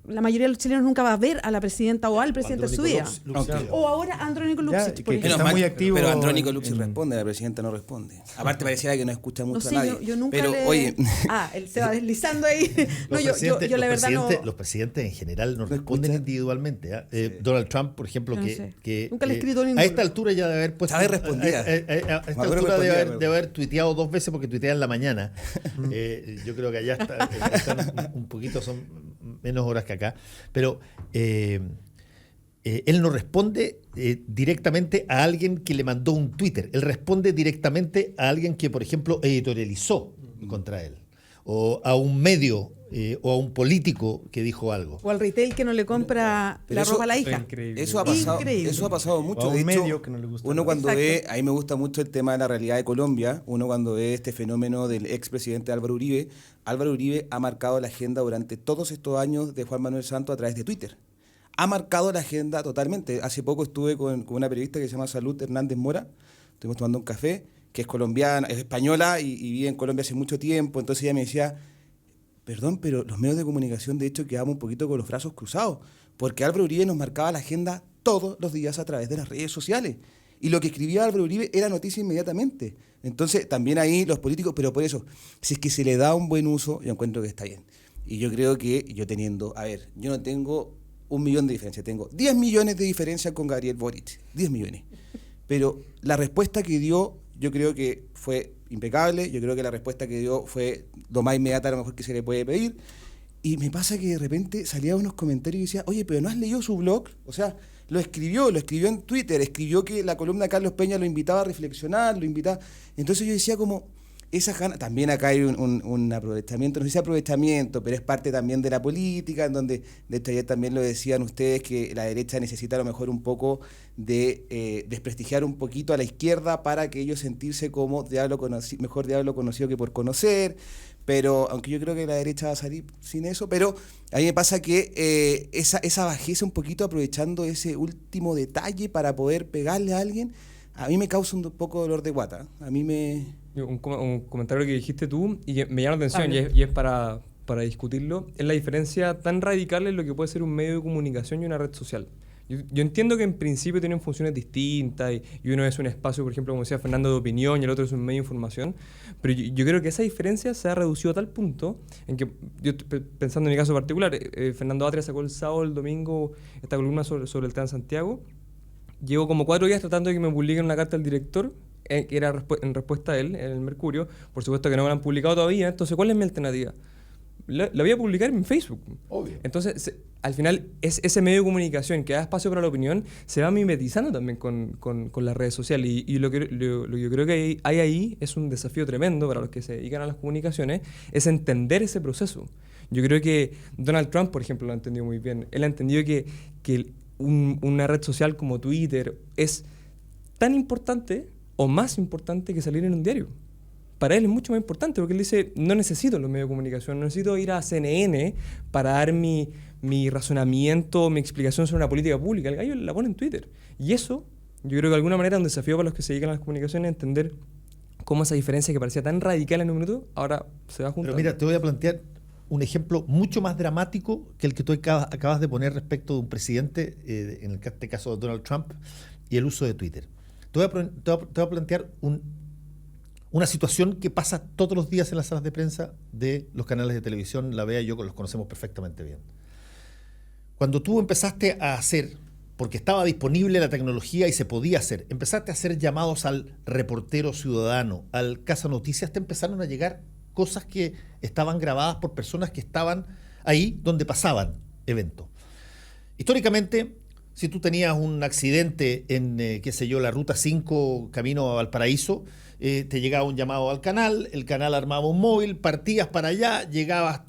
la mayoría de los chilenos nunca va a ver a la presidenta o al presidente de su vida. O ahora Andrónico Luxich, por ejemplo. Está muy activo. Pero Andrónico Luxich responde, la presidenta no responde. Aparte pareciera que no escucha mucho a nadie. Yo nunca pero, oye, él se va deslizando ahí. yo la verdad no. Los presidentes en general no responden individualmente. Donald Trump, por ejemplo, que nunca le he escrito ninguno. a esta altura ya debe haber puesto. ¿Sabes responder? A esta altura de haber tuiteado 2 veces porque tuitea en la mañana. Yo creo que allá están un poquito, son menos horas que acá, pero él no responde directamente a alguien que le mandó un Twitter, él responde directamente a alguien que, por ejemplo, editorializó contra él, o a un medio, o a un político que dijo algo. O al retail que no le compra la ropa a la hija. Eso ha pasado mucho. O a un de medio hecho, que no le gusta. uno cuando ve, a mí me gusta mucho el tema de la realidad de Colombia, uno cuando ve este fenómeno del expresidente Álvaro Uribe ha marcado la agenda durante todos estos años de Juan Manuel Santos a través de Twitter. Ha marcado la agenda totalmente. Hace poco estuve con una periodista que se llama Salud Hernández Mora, estuvimos tomando un café, que es colombiana, es española y vive en Colombia hace mucho tiempo. Entonces ella me decía, perdón, pero los medios de comunicación de hecho quedamos un poquito con los brazos cruzados, porque Álvaro Uribe nos marcaba la agenda todos los días a través de las redes sociales. Y lo que escribía Álvaro Uribe era noticia inmediatamente. Entonces también ahí los políticos, pero por eso, si es que se le da un buen uso, yo encuentro que está bien. Y yo creo que yo no tengo 1 millón de diferencia, tengo 10 millones de diferencia con Gabriel Boric, 10 millones. Pero la respuesta que dio, yo creo que fue impecable, yo creo que la respuesta que dio fue lo más inmediata a lo mejor que se le puede pedir. Y me pasa que de repente salía unos comentarios y decía, oye, pero ¿no has leído su blog? O sea, lo escribió en Twitter, escribió que la columna de Carlos Peña lo invitaba a reflexionar, Entonces yo decía como, también acá hay un aprovechamiento, no sé si aprovechamiento, pero es parte también de la política, en donde, de hecho ayer también lo decían ustedes, que la derecha necesita a lo mejor un poco de desprestigiar un poquito a la izquierda para que ellos sentirse como mejor diablo conocido que por conocer. Pero, aunque yo creo que la derecha va a salir sin eso, pero a mí me pasa que esa bajeza un poquito aprovechando ese último detalle para poder pegarle a alguien, a mí me causa un poco de dolor de guata. A mí me... Un comentario que dijiste tú y que me llama la atención y es para discutirlo, es la diferencia tan radical en lo que puede ser un medio de comunicación y una red social. Yo entiendo que en principio tienen funciones distintas y uno es un espacio, por ejemplo, como decía Fernando, de opinión y el otro es un medio de información, pero yo creo que esa diferencia se ha reducido a tal punto en que, yo pensando en mi caso particular, Fernando Atria sacó el sábado, el domingo, esta columna sobre el Transantiago. Llevo como 4 días tratando de que me publiquen una carta al director, que era en respuesta a él, en el Mercurio. Por supuesto que no me la han publicado todavía, entonces ¿cuál es mi alternativa? La voy a publicar en Facebook. Obvio. Entonces, al final, ese medio de comunicación que da espacio para la opinión se va mimetizando también con las redes sociales. Y lo que yo creo que hay ahí es un desafío tremendo para los que se dedican a las comunicaciones, es entender ese proceso. Yo creo que Donald Trump, por ejemplo, lo ha entendido muy bien. Él ha entendido que una red social como Twitter es tan importante o más importante que salir en un diario. Para él es mucho más importante porque él dice, no necesito los medios de comunicación, no necesito ir a CNN para dar mi razonamiento, mi explicación sobre una política pública. El gallo la pone en Twitter. Y eso, yo creo que de alguna manera es un desafío para los que se dedican a las comunicaciones, entender cómo esa diferencia que parecía tan radical en un minuto, ahora se va juntando. Pero mira, te voy a plantear un ejemplo mucho más dramático que el que tú acabas de poner respecto de un presidente, en este caso Donald Trump, y el uso de Twitter. Te voy a plantear una situación que pasa todos los días en las salas de prensa de los canales de televisión, la Vea y yo los conocemos perfectamente bien. Cuando tú empezaste a hacer porque estaba disponible la tecnología y se podía hacer. Empezaste a hacer llamados al reportero ciudadano, al Casa Noticias, te empezaron a llegar cosas que estaban grabadas por personas que estaban ahí donde pasaban eventos. Históricamente, si tú tenías un accidente en, la Ruta 5 camino a Valparaíso, te llegaba un llamado al canal, el canal armaba un móvil, partías para allá, llegabas,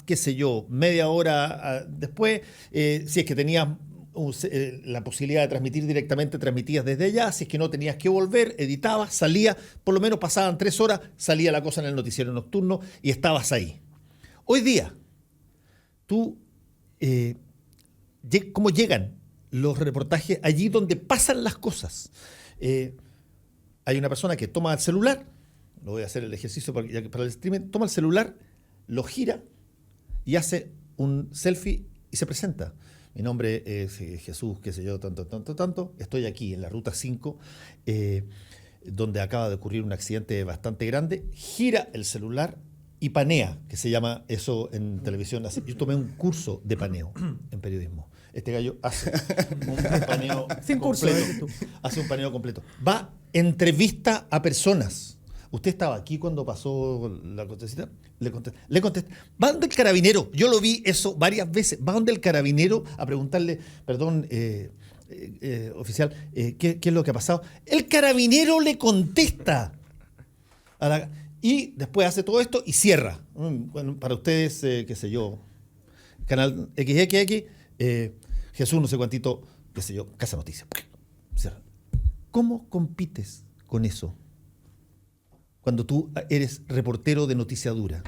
media hora después, si es que tenías la posibilidad de transmitir directamente, transmitías desde allá, si es que no tenías que volver, editabas, salía, por lo menos pasaban 3 horas, salía la cosa en el noticiero nocturno y estabas ahí. Hoy día, ¿cómo llegan los reportajes allí donde pasan las cosas? Hay una persona que toma el celular, lo voy a hacer el ejercicio para el streaming, toma el celular, lo gira y hace un selfie y se presenta. Mi nombre es Jesús, tanto. Estoy aquí en la Ruta 5, donde acaba de ocurrir un accidente bastante grande. Gira el celular y panea, que se llama eso en televisión. Yo tomé un curso de paneo en periodismo. Este gallo hace un paneo completo. Hace un paneo completo. Va, entrevista a personas. ¿Usted estaba aquí cuando pasó la contestación? Le contesta. Va donde el carabinero. Yo lo vi eso varias veces. Va donde el carabinero a preguntarle, perdón, oficial, ¿qué es lo que ha pasado? El carabinero le contesta. Y después hace todo esto y cierra. Bueno, para ustedes, canal XXX, Jesús no sé cuántito, Casa Noticias. Cierra. ¿Cómo compites con eso? Cuando tú eres reportero de noticia dura.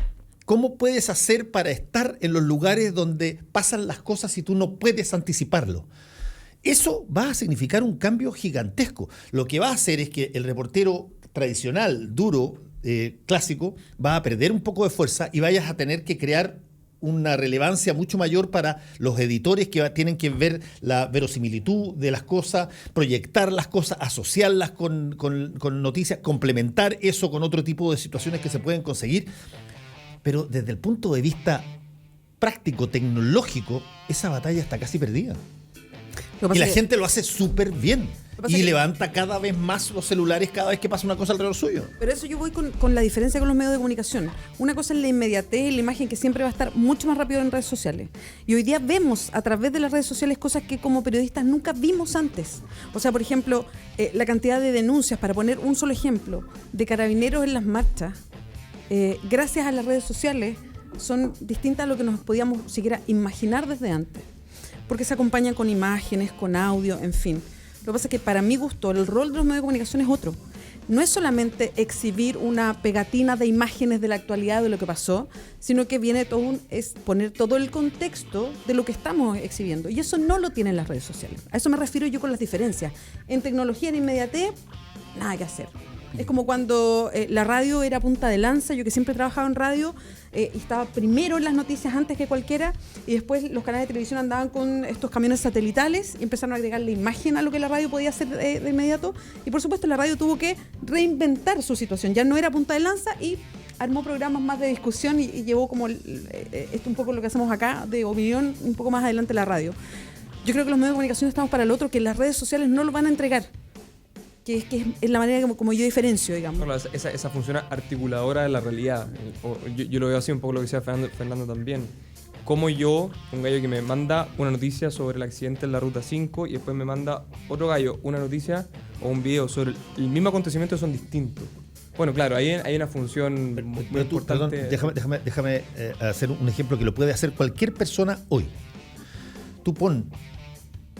¿Cómo puedes hacer para estar en los lugares donde pasan las cosas si tú no puedes anticiparlo? Eso va a significar un cambio gigantesco. Lo que va a hacer es que el reportero tradicional, duro, clásico, va a perder un poco de fuerza y vayas a tener que crear una relevancia mucho mayor para los editores que tienen que ver la verosimilitud de las cosas, proyectar las cosas, asociarlas con noticias, complementar eso con otro tipo de situaciones que se pueden conseguir. Pero desde el punto de vista práctico, tecnológico, esa batalla está casi perdida. Y la gente lo hace súper bien. Y levanta cada vez más los celulares cada vez que pasa una cosa alrededor suyo. Pero eso yo voy con la diferencia con los medios de comunicación. Una cosa es la inmediatez, la imagen que siempre va a estar mucho más rápido en redes sociales. Y hoy día vemos a través de las redes sociales cosas que como periodistas nunca vimos antes. O sea, por ejemplo, la cantidad de denuncias, para poner un solo ejemplo, de carabineros en las marchas, gracias a las redes sociales, son distintas a lo que nos podíamos siquiera imaginar desde antes. Porque se acompañan con imágenes, con audio, en fin. Lo que pasa es que para mi gusto el rol de los medios de comunicación es otro. No es solamente exhibir una pegatina de imágenes de la actualidad de lo que pasó, sino que viene es poner todo el contexto de lo que estamos exhibiendo. Y eso no lo tienen las redes sociales. A eso me refiero yo con las diferencias. En tecnología, en inmediatez, nada que hacer. Es como cuando la radio era punta de lanza, yo que siempre he trabajado en radio, y estaba primero en las noticias antes que cualquiera, y después los canales de televisión andaban con estos camiones satelitales y empezaron a agregarle imagen a lo que la radio podía hacer de inmediato, y por supuesto la radio tuvo que reinventar su situación, ya no era punta de lanza y armó programas más de discusión y llevó como esto un poco lo que hacemos acá, de opinión, un poco más adelante la radio. Yo creo que los medios de comunicación estamos para el otro, que las redes sociales no lo van a entregar. Que es la manera como yo diferencio, digamos. Bueno, esa función articuladora de la realidad. Yo lo veo así un poco lo que decía Fernando también. Como yo, un gallo que me manda una noticia sobre el accidente en la Ruta 5 y después me manda otro gallo una noticia o un video sobre el mismo acontecimiento, son distintos. Bueno, claro, hay una función muy importante. Perdón, déjame hacer un ejemplo que lo puede hacer cualquier persona hoy. Tú pon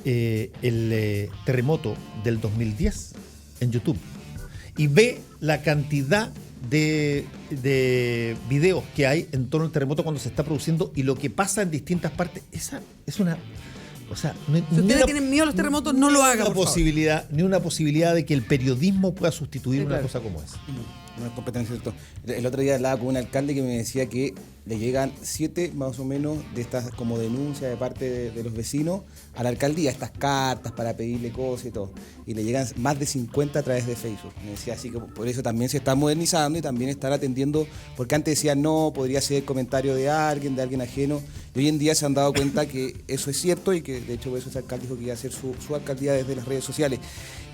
el terremoto del 2010 en YouTube y ve la cantidad de videos que hay en torno al terremoto cuando se está produciendo y lo que pasa en distintas partes. Esa es una... O sea, si ustedes tienen miedo a los terremotos, no lo hagan, por favor. Ni una posibilidad de que el periodismo pueda sustituir una cosa como esa. No es completamente cierto. El otro día hablaba con un alcalde que me decía que le llegan 7 más o menos de estas como denuncias de parte de los vecinos a la alcaldía, estas cartas para pedirle cosas y todo. Y le llegan más de 50 a través de Facebook. Me decía así que por eso también se está modernizando y también estar atendiendo, porque antes decían no, podría ser el comentario de alguien ajeno. Y hoy en día se han dado cuenta que eso es cierto y que de hecho por eso ese alcalde dijo que iba a hacer su alcaldía desde las redes sociales.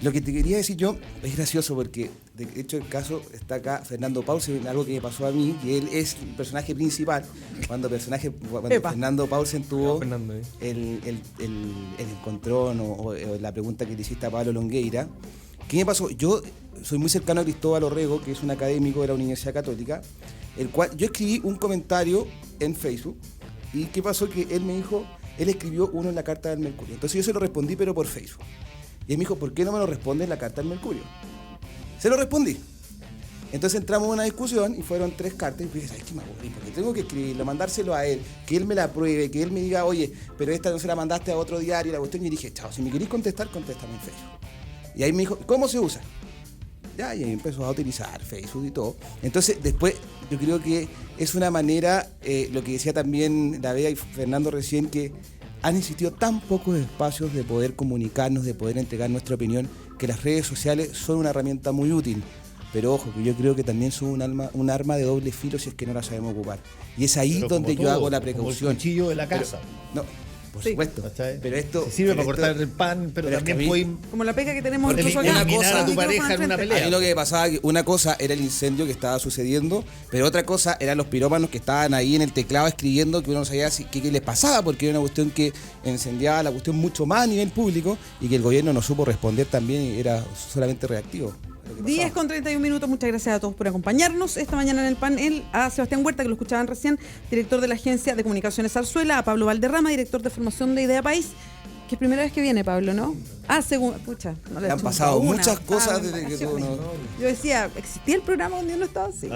Lo que te quería decir yo es gracioso porque de hecho el caso está acá Fernando Paulsen, algo que me pasó a mí, que él es el personaje principal. Cuando Fernando Paulsen tuvo el encontrón o la pregunta que le hiciste a Pablo Longueira, ¿qué me pasó? Yo soy muy cercano a Cristóbal Orrego, que es un académico de la Universidad Católica, el cual yo escribí un comentario en Facebook. ¿Y qué pasó? Que él me dijo, él escribió uno en la Carta del Mercurio. Entonces yo se lo respondí, pero por Facebook. Y él me dijo, ¿por qué no me lo responde en la Carta del Mercurio? Se lo respondí. Entonces entramos en una discusión y fueron 3 cartas. Y dije, ¿sabes qué me aburrí? Porque tengo que escribirlo, mandárselo a él, que él me la apruebe, que él me diga, oye, pero esta no se la mandaste a otro diario, la cuestión. Y dije, chao, si me queréis contestar, contéstame en Facebook. Y ahí me dijo, ¿cómo se usa? Ya, y ahí empezó a utilizar Facebook y todo. Entonces, después, yo creo que es una manera, lo que decía también la Bea y Fernando recién, que han existido tan pocos espacios de poder comunicarnos, de poder entregar nuestra opinión, que las redes sociales son una herramienta muy útil. Pero ojo, que yo creo que también son un arma de doble filo si es que no la sabemos ocupar. Y es ahí donde yo hago la precaución. Como el cuchillo de la casa. No, por supuesto. Pero esto sirve para cortar el pan, pero también puede... Como la pega que tenemos eliminar a tu pareja en una pelea. A mí lo que me pasaba, que una cosa era el incendio que estaba sucediendo, pero otra cosa eran los pirómanos que estaban ahí en el teclado escribiendo, que uno no sabía qué les pasaba, porque era una cuestión que incendiaba la cuestión mucho más a nivel público y que el gobierno no supo responder también y era solamente reactivo. 10:31, muchas gracias a todos por acompañarnos esta mañana en el panel, a Sebastián Huerta, que lo escuchaban recién, director de la Agencia de Comunicaciones Zarzuela, a Pablo Valderrama, director de formación de Idea País, que es primera vez que viene Pablo, ¿no? Pucha, no le han pasado muchas cosas desde que tú no... Yo decía, ¿existía el programa donde yo no estaba así?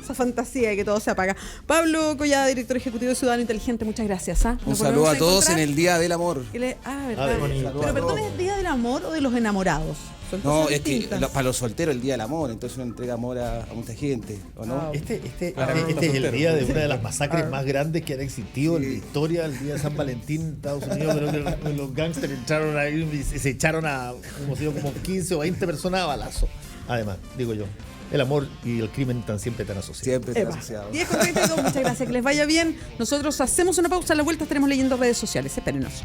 Esa fantasía de que todo se apaga. Pablo Collada, director ejecutivo de Ciudadano Inteligente, muchas gracias. Un saludo a todos en el Día del Amor. ¿Verdad? Pero perdón, ¿es el Día del Amor o de los enamorados? No, es que para los solteros el Día del Amor, entonces uno entrega amor a mucha gente, ¿o no? Este es el día de una de las masacres más grandes que han existido en la historia, el día de San Valentín en Estados Unidos, creo que los gángsters entraron ahí y se echaron a como 15 o 20 personas a balazo. Además, digo yo, el amor y el crimen están siempre tan asociados. Siempre están asociados. 10:32, muchas gracias, que les vaya bien. Nosotros hacemos una pausa, a la vuelta estaremos leyendo redes sociales, espérenos.